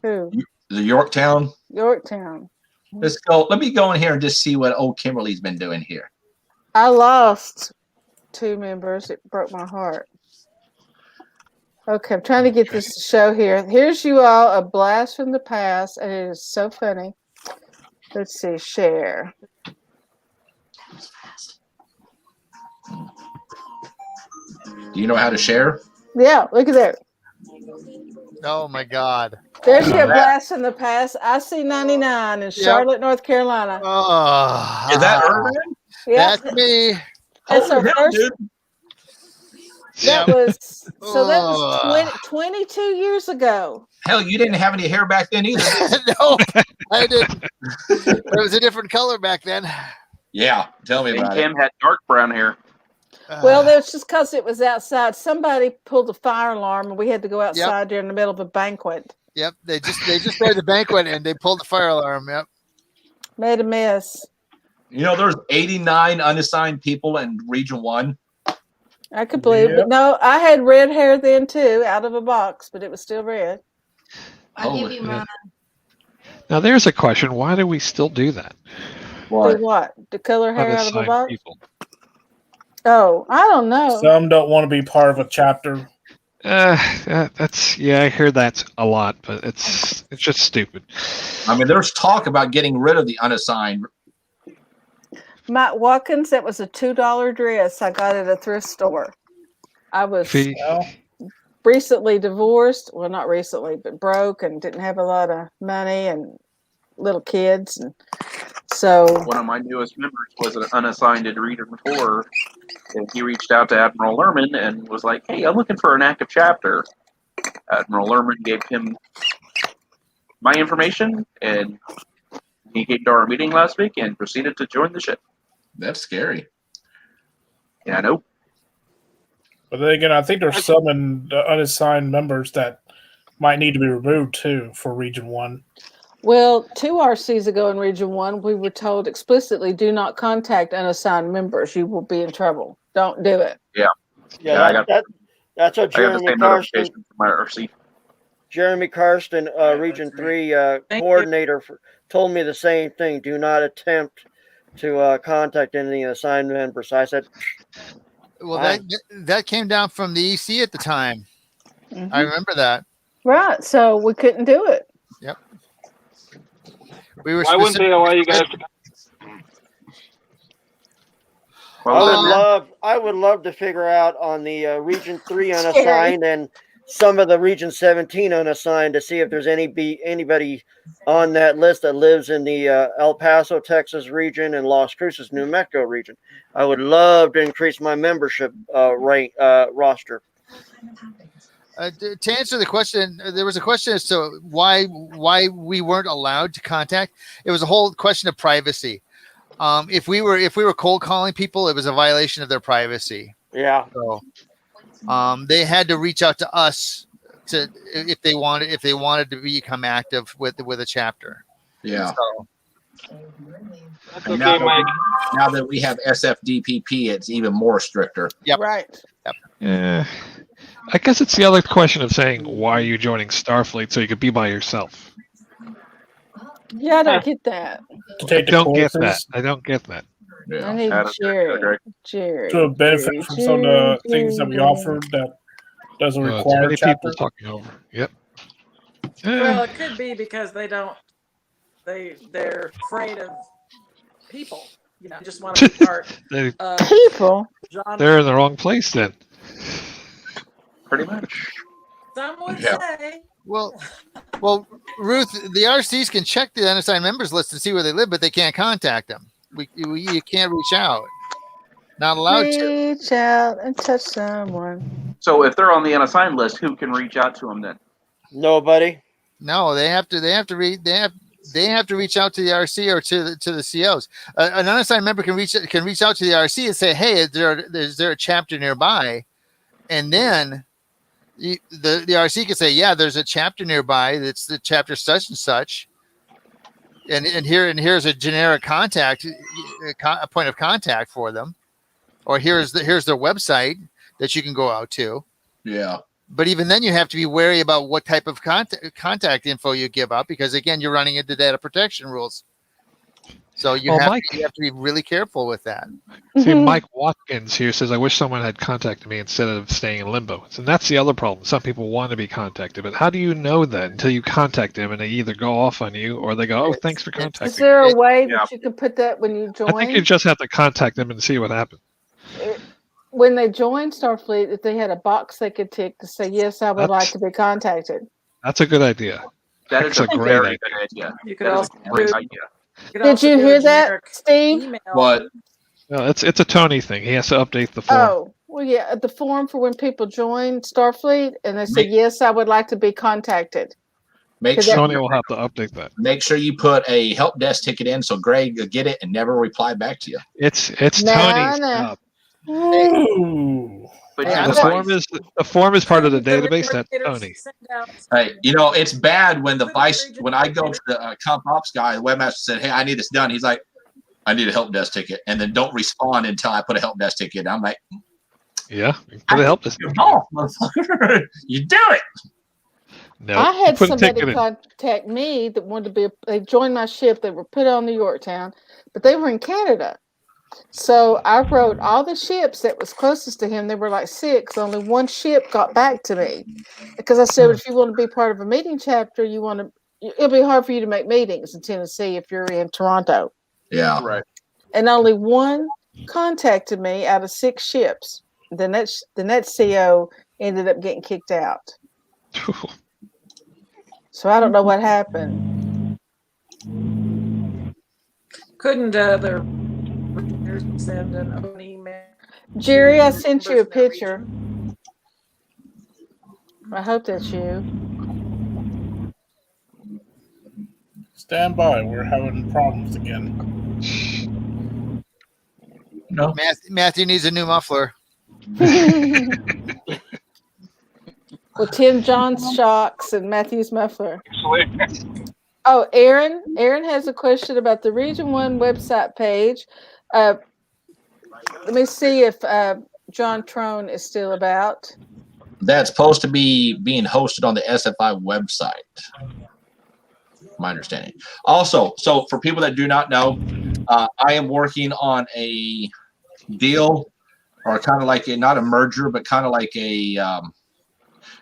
Who?
The Yorktown.
Yorktown.
Let's go. Let me go in here and just see what old Kimberly's been doing here.
I lost 2 members. It broke my heart. Okay, I'm trying to get this to show here. Here's you all a blast from the past, and it is so funny. Let's see, share.
Do you know how to share?
Yeah, look at there.
Oh my God.
There's your blast in the past. IC-99 in Charlotte, North Carolina.
Oh,
Is that Urban?
Yep.
That's me.
That's our
Holy hell,
first.
dude.
That was so. That was
Oh.
22 years ago.
Hell, you didn't have any hair back then either.
No, I didn't. It was a different color back then.
Yeah, tell me
And
about
Cam had dark brown hair.
Well, that's just because it was outside. Somebody pulled a fire alarm, and we had to go outside during the middle of a banquet.
Yep, they just started the banquet and they pulled the fire alarm. Yep,
made a mess.
You know, there's 89 unassigned people in Region 1.
I could believe it. But no, I had red hair then too, out of a box, but it was still red.
I'll give you mine.
Now there's a question: why do we still do that?
Do what? The color hair out of a
Unassigned
box?
people.
Oh, I don't know.
Some don't want to be part of a chapter.
That's I hear that a lot, but it's just stupid.
I mean, there's talk about getting rid of the unassigned.
Matt Watkins, that was a $2 dress I got at a thrift store. I was recently divorced. Well, not recently, but broke and didn't have a lot of money and little kids. And so
One of my newest members was an unassigned in Region 4, and he reached out to Admiral Lerman and was like, "Hey, I'm looking for an active chapter." Admiral Lerman gave him my information, and he came to our meeting last week and proceeded to join the ship.
That's scary.
Yeah, I know.
But then again, I think there's some in the unassigned members that might need to be removed too for Region 1.
well, 2 RCs ago in Region 1, we were told explicitly, do not contact unassigned members. You will be in trouble. Don't do it.
Yeah.
Yeah, that's what
I got the
Jeremy
same
Karsten,
notification from my RC.
Jeremy Karsten, Region 3 coordinator, told me the same thing. Do not attempt to contact any assigned members. So I said,
well,
fine.
that came down from the EC at the time. I remember that.
Right. So we couldn't do it.
Yep. We were.
Why wouldn't they allow you guys to?
I would love to figure out on the Region 3 unassigned and some of the Region 17 unassigned to see if there's anybody on that list that lives in the El Paso, Texas region and Las Cruces, New Mexico region. I would love to increase my membership roster.
To answer the question, there was a question as to why we weren't allowed to contact. It was a whole question of privacy. If we were cold calling people, it was a violation of their privacy.
Yeah.
So they had to reach out to us if they wanted to become active with a chapter.
Yeah.
So,
And now that we have SFDPP, it's even more stricter.
Yep.
Right.
Yep.
Yeah. I guess it's the other question of saying, why are you joining Starfleet so you could be by yourself?
Yeah, I don't get that.
I don't get that. I don't get that.
I need Jerry. Jerry.
To benefit from some of the things that we offered that doesn't
Too
require
many
a chapter.
people talking over. Yep.
Well, it could be because they're afraid of people. You know, just want to be part of
people.
They're in the wrong place then.
Pretty much.
Some would say.
well, Ruth, the RCs can check the unassigned members list and see where they live, but they can't contact them. You can't reach out. Not allowed to.
Reach out and touch someone.
So if they're on the unassigned list, who can reach out to them then?
Nobody.
No, they have to reach out to the RC or to the COs. An unassigned member can reach out to the RC and say, "Hey, is there a chapter nearby?" And then the RC can say, "Yeah, there's a chapter nearby. That's the chapter such and such." And here's a generic contact, a point of contact for them, or here's their website that you can go out to.
Yeah.
But even then, you have to be wary about what type of contact info you give out, because again, you're running into data protection rules. So you
Well,
have
Mike-
you have to be really careful with that.
See, Mike Watkins here says, I wish someone had contacted me instead of staying in limbo. And that's the other problem. Some people want to be contacted, but how do you know that until you contact them and they either go off on you or they go, oh, thanks for contacting
Is there a way
Yeah.
that you can put that when you join?
I think you just have to contact them and see what happens.
When they join Starfleet, if they had a box they could tick to say, yes, I would like to be contacted.
That's a good idea.
That is
That's
a
a great
very
idea.
good idea.
You could
That is
also
a great
do-
idea.
Did you hear that, Steve?
What?
No, it's a Tony thing. He has to update the form.
Oh, well, yeah, the form for when people join Starfleet and they say, yes, I would like to be contacted.
Make
Cause
sure
Tony will have to update that.
Make sure you put a help desk ticket in so Greg will get it and never reply back to you.
It's
No,
Tony's
no.
job.
Ooh.
But
Yeah,
The form is part of the database. That's Tony.
Hey, you know, it's bad when when I go to the comp ops guy, the webmaster said, hey, I need this done. He's like, I need a help desk ticket. And then don't respond until I put a help desk ticket in. I'm like,
Yeah, put a help desk.
oh, motherfucker, you do it.
No,
I had
put a
somebody
ticket in.
contact me that wanted to be, they joined my ship. They were put on New Yorktown, but they were in Canada. So I wrote all the ships that was closest to him. There were like 6. Only one ship got back to me because I said, if you want to be part of a meeting chapter, it'll be hard for you to make meetings in Tennessee if you're in Toronto.
Yeah.
Right.
And only one contacted me out of 6 ships. Then that CO ended up getting kicked out. So I don't know what happened.
Couldn't the send an email?
Jerry, I sent you a picture. I hope that's you.
Stand by. We're having problems again.
No.
Matthew needs a new muffler.
Well, Tim John's shocks and Matthew's muffler. Oh, Aaron has a question about the Region 1 website page. Let me see if John Troan is still about.
That's supposed to be being hosted on the SFI website. My understanding. Also, so for people that do not know, I am working on a deal, or kind of like not a merger, but kind of like a.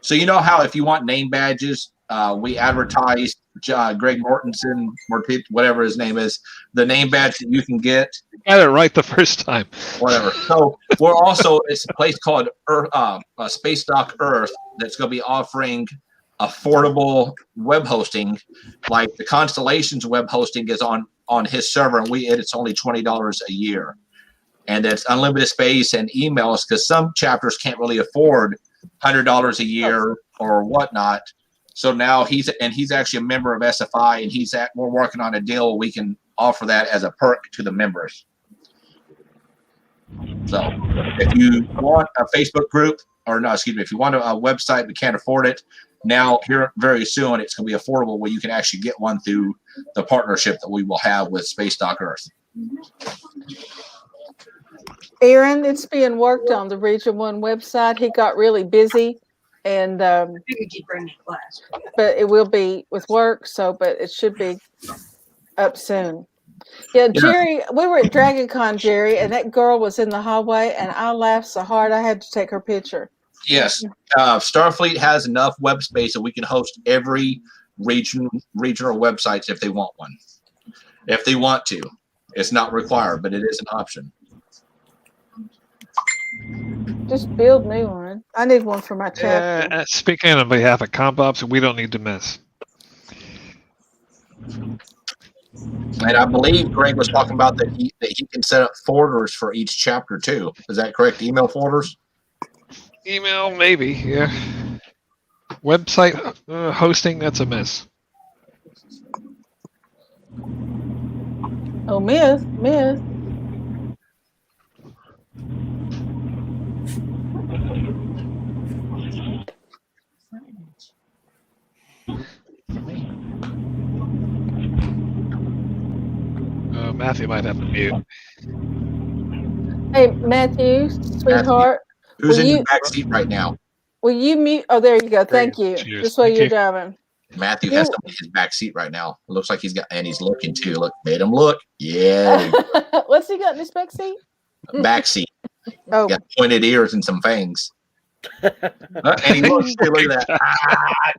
So you know how if you want name badges, we advertised Greg Mortensen, whatever his name is, the name badge that you can get.
Got it right the first time.
Whatever. So we're also, it's a place called Earth, Space Dock Earth that's going to be offering affordable web hosting. Like the Constellation's web hosting is on his server, and it's only $20 a year, and that's unlimited space and emails because some chapters can't really afford $100 a year or whatnot. So now he's actually a member of SFI, and we're working on a deal where we can offer that as a perk to the members. So if you want a Facebook group, if you want a website but can't afford it, now here very soon it's going to be affordable where you can actually get one through the partnership that we will have with Space Dock Earth.
Aaron, it's being worked on the Region 1 website. He got really busy, and
You can keep running the class.
but it will be with work. But it should be up soon. Yeah, Jerry, we were at DragonCon, Jerry, and that girl was in the hallway, and I laughed so hard I had to take her picture.
Yes, Starfleet has enough web space that we can host every regional websites if they want one. If they want to, it's not required, but it is an option.
Just build me one. I need one for my chapter.
Speaking on behalf of Comp Ops, we don't need to miss.
And I believe Greg was talking about that he can set up folders for each chapter too. Is that correct? Email folders?
Email, maybe, yeah. Website hosting, that's a miss.
Oh, myth.
Matthew might have to mute.
Hey, Matthew, sweetheart.
Who's in
will
the back seat right now?
Will you mute? Oh, there you go. Thank you.
Cheers.
Just while
Thank
you're
you.
driving.
Matthew has something in his back seat right now. It looks like he's looking too. Look, made him look. Yeah.
What's he got in his back seat?
Back seat.
Oh.
Got pointed ears and some fangs. And he looks, look at that.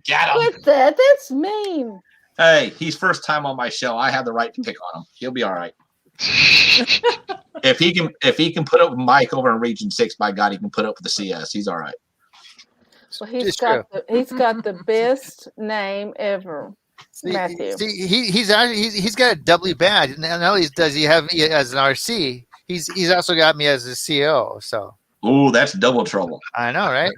Got him.
What's that? That's mean.
Hey, he's first time on my show. I have the right to pick on him. He'll be all right. If he can put up with Mike over in Region 6, by God, he can put up with the CS. He's all right.
Well, he's got the best name ever, Matthew.
See, he's got a doubly bad. Not only does he have me as an RC, he's also got me as a CO. So.
Ooh, that's double trouble.
I know, right?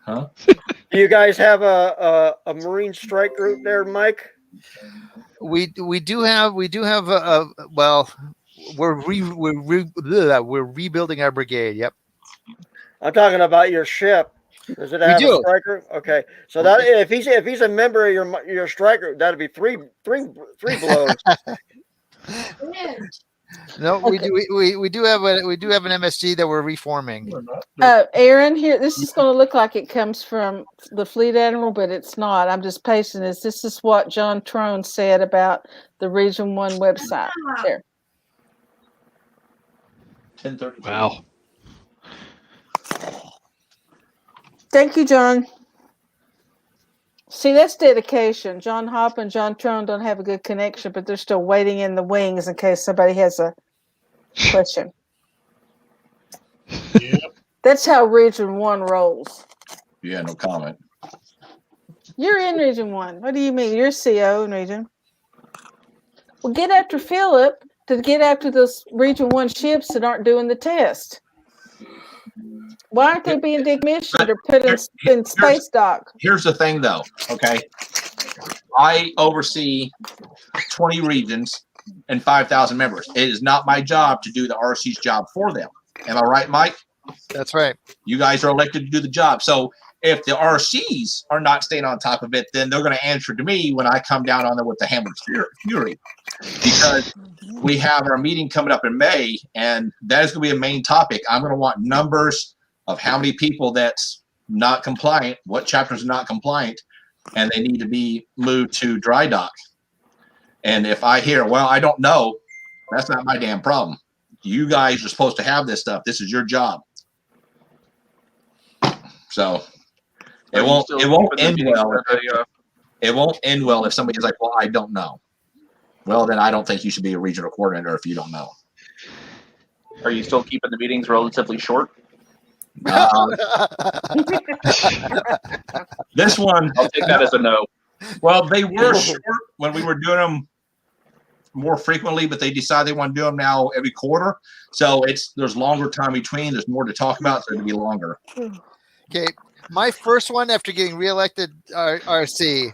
Huh?
Do you guys have a Marine strike group there, Mike?
We do have well, we're rebuilding our brigade. Yep.
I'm talking about your ship. Does it have a strike group? Okay, so that if he's a member of your strike group, that'd be three blows.
No, okay. we do have an MSG that we're reforming.
Aaron, here, this is going to look like it comes from the Fleet Admiral, but it's not. I'm just pasting this. This is what John Troan said about the Region 1 website. There.
10:30.
Wow.
Thank you, John. See, that's dedication. John Hoppa and John Troan don't have a good connection, but they're still waiting in the wings in case somebody has a question.
Yep.
That's how Region 1 rolls.
Yeah, no comment.
You're in Region 1. What do you mean? You're CO in Region. Well, get after Philip to get after those Region 1 ships that aren't doing the test. Why aren't they being decommissioned or put in space dock?
Here's the thing, though. Okay, I oversee 20 regions and 5,000 members. It is not my job to do the RC's job for them. Am I right, Mike?
That's right.
You guys are elected to do the job. So if the RCs are not staying on top of it, then they're going to answer to me when I come down on them with the hammer of fury. Because we have our meeting coming up in May, and that is going to be a main topic. I'm going to want numbers of how many people that's not compliant, what chapters are not compliant, and they need to be moved to dry dock. And if I hear, well, I don't know, that's not my damn problem. You guys are supposed to have this stuff. This is your job. So it won't end well. It won't end well if somebody's like, well, I don't know. Well, then I don't think you should be a regional coordinator if you don't know.
Are you still keeping the meetings relatively short?
This one,
I'll take that as a no.
Well, they were short when we were doing them more frequently, but they decide they want to do them now every quarter. So there's longer time between. There's more to talk about, so it'll be longer.
Okay, my first one after getting reelected RC,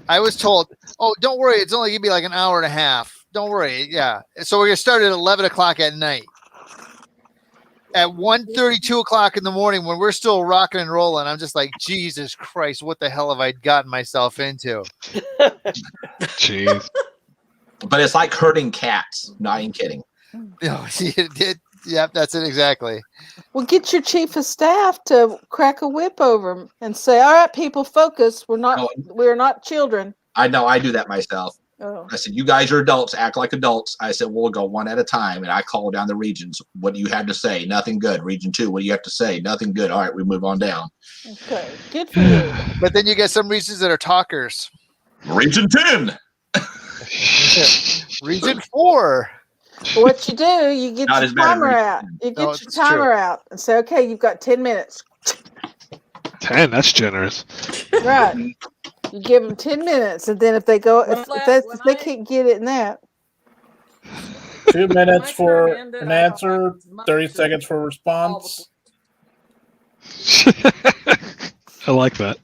I was told, "Oh, don't worry, it's only gonna be like an hour and a half. Don't worry, yeah." So we're gonna start at 11 o'clock at night. At 1:30, 2 o'clock in the morning, when we're still rocking and rolling, I'm just like, Jesus Christ, what the hell have I gotten myself into?
Jeez.
But it's like herding cats. Not even kidding.
No, yeah, that's it exactly.
Well, get your chief of staff to crack a whip over them and say, "All right, people, focus. We're not children."
I know. I do that myself.
Oh.
I said, you guys are adults, act like adults. I said, we'll go one at a time. And I call down the regions. What do you have to say? Nothing good. Region 2, what do you have to say? Nothing good. All right, we move on down.
Okay, good for you.
But then you get some regions that are talkers.
Region 10.
Region 4.
What you do, you get
Not
your timer out. You get your timer out and say, okay, you've got 10 minutes.
10, that's generous.
Right. You give them 10 minutes, and then if they go, if they can't get it in that.
2 minutes for an answer, 30 seconds for a response.
I like that.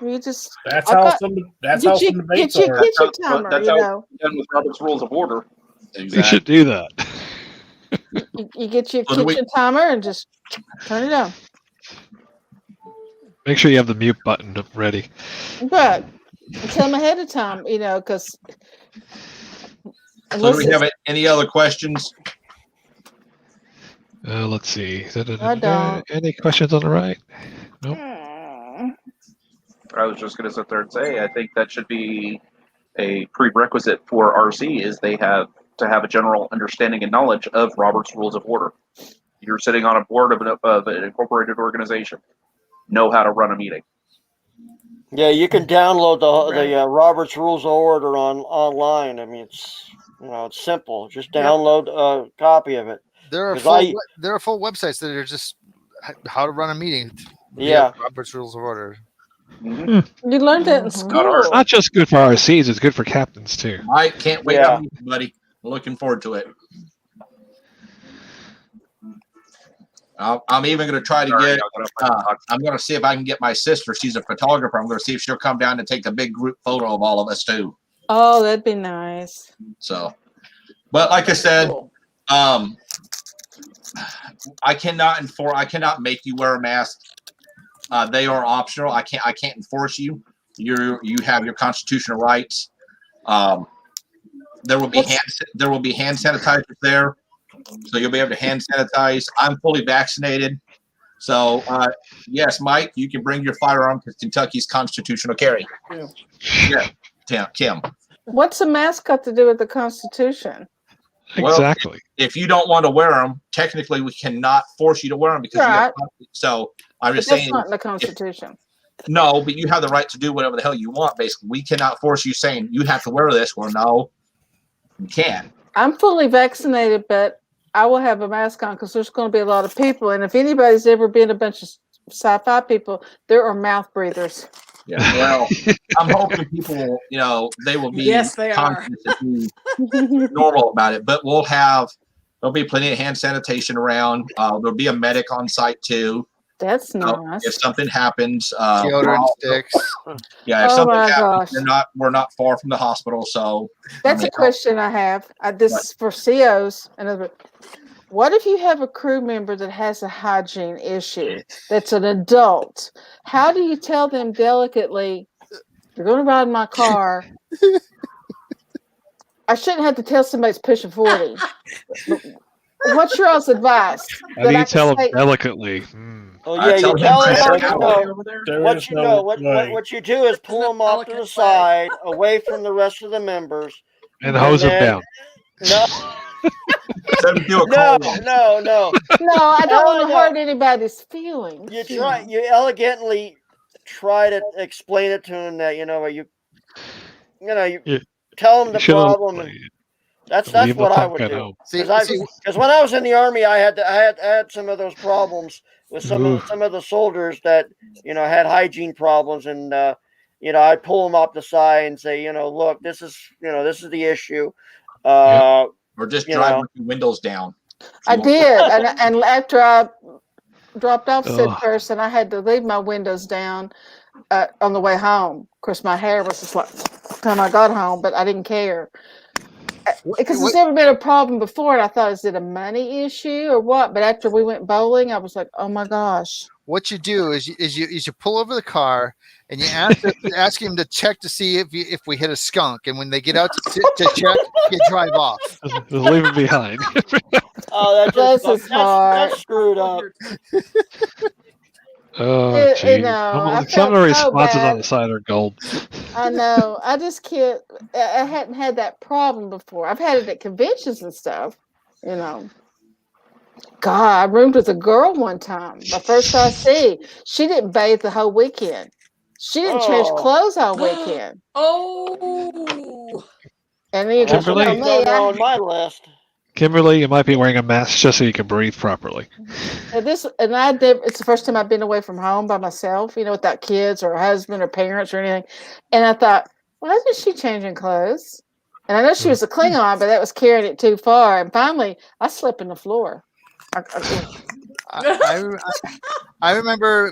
You just
that's how some debates are.
Get your timer,
that's how done with Robert's Rules of Order.
Exactly. You should do that.
You get your kitchen timer and just turn it on.
Make sure you have the mute button ready.
Right. And tell them ahead of time, because.
So do we have any other questions?
Let's see.
I don't.
Any questions on the right? Nope.
I was just going to sit there and say, I think that should be a prerequisite for RC is they have to have a general understanding and knowledge of Robert's Rules of Order. You're sitting on a board of an incorporated organization. Know how to run a meeting.
Yeah, you can download the Robert's Rules of Order online. I mean, it's it's simple. Just download a copy of it.
There are full websites that are just how to run a meeting.
Yeah,
Robert's Rules of Order.
You learned that in school.
It's not just good for RCs; it's good for captains too.
I can't wait to meet you, buddy. Looking forward to it. I'm even going to try to get. I'm going to see if I can get my sister. She's a photographer. I'm going to see if she'll come down and take a big group photo of all of us too.
Oh, that'd be nice.
So, but like I said, I cannot make you wear a mask. They are optional. I can't enforce you. You have your constitutional rights. There will be hand sanitizers there, so you'll be able to hand sanitize. I'm fully vaccinated, so yes, Mike, you can bring your firearm because Kentucky's constitutional carry. Yeah, Kim.
What's a mask got to do with the Constitution?
Exactly.
Well, if you don't want to wear them, technically we cannot force you to wear them because so I'm just saying.
That's not in the Constitution.
No, but you have the right to do whatever the hell you want. Basically, we cannot force you saying you have to wear this. Well, no, you can.
I'm fully vaccinated, but I will have a mask on because there's going to be a lot of people. And if anybody's ever been a bunch of sci-fi people, there are mouth breathers.
Yeah, well, I'm hoping people will, they will be normal about it. But there'll be plenty of hand sanitation around. There'll be a medic on site too.
That's nice.
If something happens,
deodorant sticks.
Yeah, if something happens, we're not far from the hospital. So
that's a question I have. This is for COs. What if you have a crew member that has a hygiene issue that's an adult? How do you tell them delicately, you're going to ride in my car? I shouldn't have to tell somebody it's pushing 40. What's your all's advice?
How do you tell them delicately?
Oh yeah, you tell them what you do is pull them off to the side, away from the rest of the members,
and hose them down.
No. No,
I don't want to hurt anybody's feelings.
You elegantly try to explain it to them that you tell them the problem. And that's what I would do. Because when I was in the Army, I had some of those problems with some of the soldiers that had hygiene problems, and I'd pull them up the side and say, look, this is the issue.
Or just drive with the windows down.
I did, and after I dropped off said person, I had to leave my windows down on the way home. Of course, my hair was just like when I got home, but I didn't care because it's never been a problem before. And I thought, is it a money issue or what? But after we went bowling, I was like, oh my gosh.
What you do is you pull over the car and you ask him to check to see if we hit a skunk, and when they get out to check, you drive off.
Just leave it behind.
Oh, that's screwed up.
Oh, geez. Some of the responses on the side are gold.
I know. I just can't. I hadn't had that problem before. I've had it at conventions and stuff. God, I roomed with a girl one time. My first IC. She didn't bathe the whole weekend. She didn't change clothes all weekend.
Oh.
And then
Kimberly,
on my list.
Kimberly, you might be wearing a mask just so you can breathe properly.
It's the first time I've been away from home by myself, without kids or husband or parents or anything. And I thought, why isn't she changing clothes? And I know she was a Klingon, but that was carrying it too far. And finally, I slept on the floor.
I remember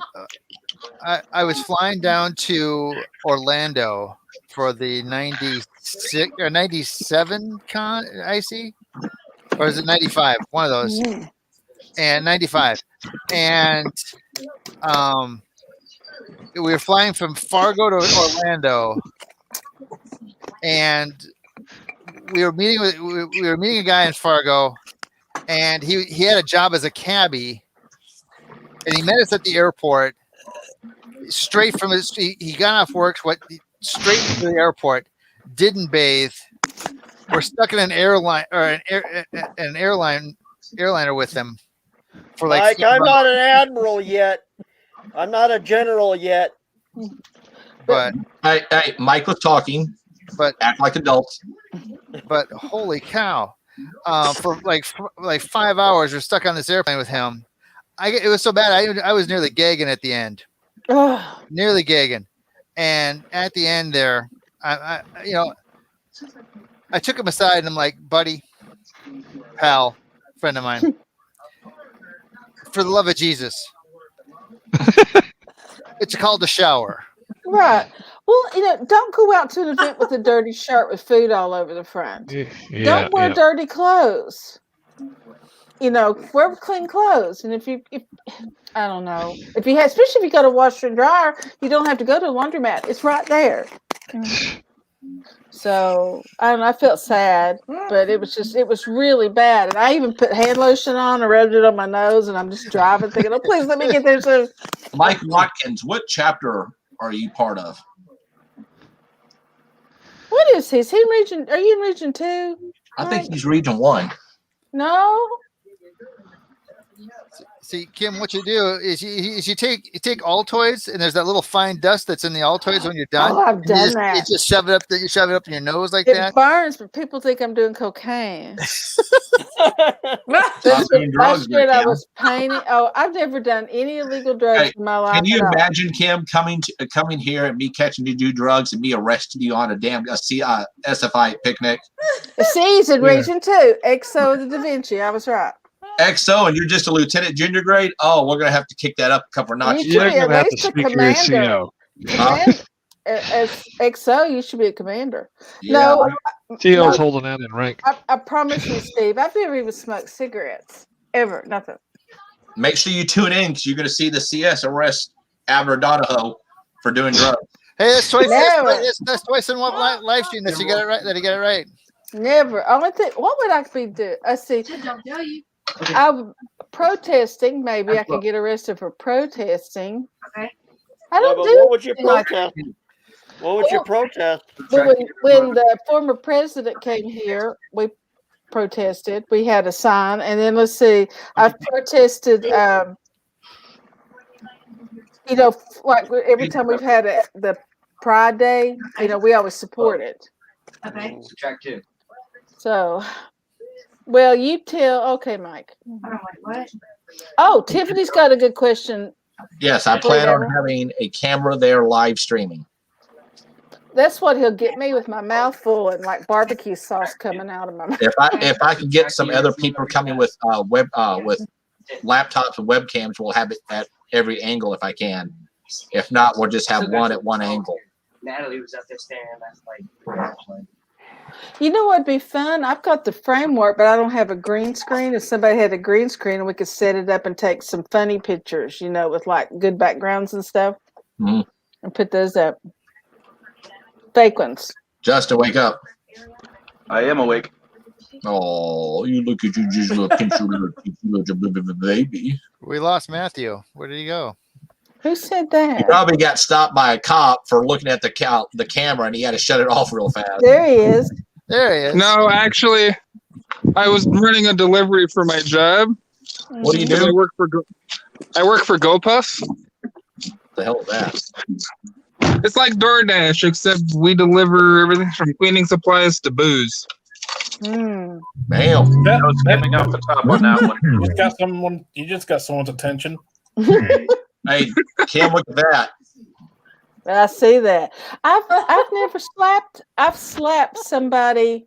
I was flying down to Orlando for the 96 or 97 con IC, or is it 95? One of those. And 95. And we were flying from Fargo to Orlando, and we were meeting a guy in Fargo, and he had a job as a cabbie, and he met us at the airport, straight from his. He got off work. Straight to the airport. Didn't bathe. We're stuck in an airline or an airliner with him for like.
Mike, I'm not an admiral yet. I'm not a general yet.
But
hey, Mike was talking.
But
act like adults.
But holy cow! For like 5 hours, we're stuck on this airplane with him. It was so bad. I was nearly gagging at the end. Nearly gagging, and at the end there, I took him aside and I'm like, buddy, pal, friend of mine, for the love of Jesus, it's called a shower.
Right. Well, don't go out to an event with a dirty shirt with food all over the front. Don't wear dirty clothes. Wear clean clothes. And if I don't know, especially if you go to washer and dryer, you don't have to go to a laundromat. It's right there. So I don't know. I felt sad, but it was really bad. And I even put hand lotion on and rubbed it on my nose, and I'm just driving thinking, oh, please let me get there soon.
Mike Watkins, what chapter are you part of?
What is he? Is he in region? Are you in region 2?
I think he's region 1.
No.
See, Kim, what you do is you take Altoids, and there's that little fine dust that's in the Altoids when you're done.
Oh, I've done that.
You just shove it up. You shove it up in your nose like
it
that.
It burns, but people think I'm doing cocaine.
Drugs,
I was painting. Oh, I've never done any illegal drugs in my life.
Can you imagine Kim coming here and me catching you do drugs and me arresting you on a damn SFI picnic?
See, he's in region 2. XO the Da Vinci. I was right.
XO, and you're just a lieutenant junior grade? Oh, we're gonna have to kick that up a couple of notches.
You're gonna have to speak to your CO. As XO, you should be a commander.
Yeah.
No,
CO's holding out in rank.
I promise you, Steve, I've never even smoked cigarettes. Ever. Nothing.
Make sure you tune in because you're gonna see the CS arrest Abner Donahoe for doing drugs.
Hey, that's twice in one live stream that you got it right. That he got it right.
Never. Only thing. What would I be doing? I see.
Don't tell you.
I'm protesting. Maybe I could get arrested for protesting.
Okay.
I don't do.
What would you protest? What would you protest?
When the former president came here, we protested. We had a sign, and then let's see. I've protested. Like every time we've had the Pride Day, we always support it.
Okay.
Track 2.
So. Well, you tell. Okay, Mike.
What?
Oh, Tiffany's got a good question.
Yes, I plan on having a camera there live streaming.
That's what he'll get me with my mouth full and like barbecue sauce coming out of my mouth.
If I can get some other people coming with with laptops and webcams, we'll have it at every angle if I can. If not, we'll just have one at one angle.
Natalie was up there standing. That's like.
You know what'd be fun? I've got the framework, but I don't have a green screen. If somebody had a green screen and we could set it up and take some funny pictures, with like good backgrounds and stuff, and put those up. Fake ones.
Justin, wake up.
I am awake.
Oh, you look at you, just little pinch little baby.
We lost Matthew. Where did he go?
Who said that?
He probably got stopped by a cop for looking at the camera, and he had to shut it off real fast.
There he is.
There he is.
No, actually, I was running a delivery for my job.
What do you do?
I work for GoPuff.
What the hell is that?
It's like DoorDash, except we deliver everything from cleaning supplies to booze.
Damn.
No skimming off the top on that one.
You just got someone's attention.
Hey, Kim, look at that.
I see that. I've never slapped. I've slapped somebody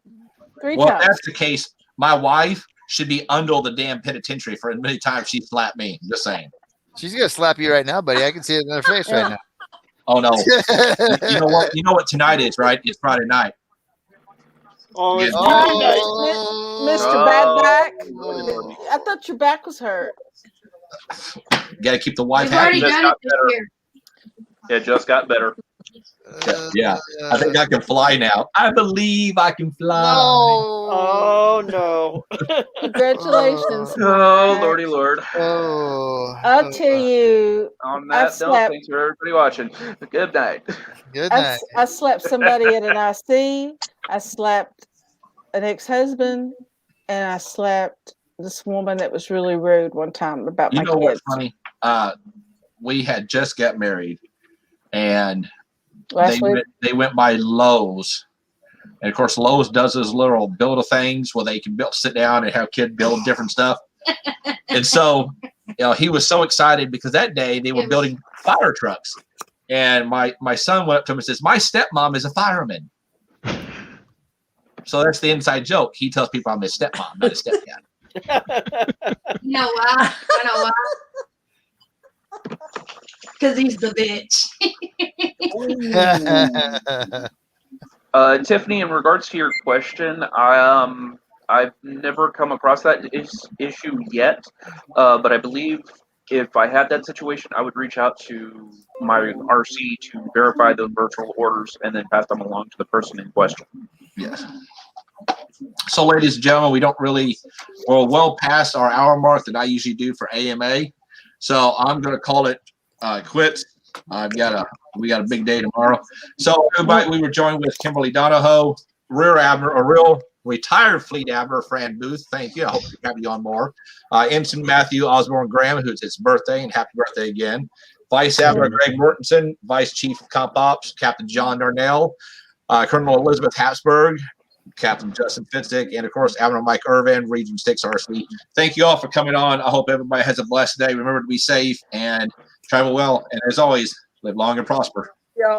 3 times.
Well, if that's the case, my wife should be under the damn penitentiary for as many times she slapped me. Just saying.
She's gonna slap you right now, buddy. I can see it in her face right now.
Oh no. You know what? You know what tonight is, right? It's Friday night.
Oh, it's
Mr. Badback. I thought your back was hurt.
You got to keep the wife
We've already
happy.
done it this year.
It just got better.
Yeah, I think I can fly now. I believe I can fly.
Oh no!
Congratulations.
Oh,
Mike.
lordy lord.
Oh.
I'll tell you.
On
I've
that note,
slept.
thanks for everybody watching. Good night.
Good
I slapped somebody at an IC. I slapped an ex-husband, and I slapped this woman that was really rude one time about
You
my
know
kids.
what's funny? We had just got married, and
Last week?
they went by Lowe's, and of course Lowe's does those little build a things where they can sit down and have kids build different stuff. And so, he was so excited because that day they were building fire trucks, and my son went up to him and says, "My stepmom is a fireman." So that's the inside joke. He tells people I'm his stepmom, not his stepdad.
You know why? I know why. Because he's the bitch.
Tiffany, in regards to your question, I've never come across that issue yet, but I believe if I had that situation, I would reach out to my RC to verify those virtual orders and then pass them along to the person in question.
Yes. So, ladies and gentlemen, we're well past our hour mark that I usually do for AMA. So I'm going to call it quits. We got a big day tomorrow. So everybody, we were joined with Kimberly Donahoe, Rear Admiral, a real retired Fleet Admiral, Fran Booth. Thank you. I hope to have you on more. Ensign Matthew Osborne Graham, who's his birthday, and happy birthday again. Vice Admiral Greg Mortensen, Vice Chief of Comp Ops, Captain John Darnell, Colonel Elizabeth Hapsburg, Captain Justin Fietzek, and of course Admiral Mike Irvin, Region 6 RC. Thank you all for coming on. I hope everybody has a blessed day. Remember to be safe and travel well. And as always, live long and prosper.
Yeah.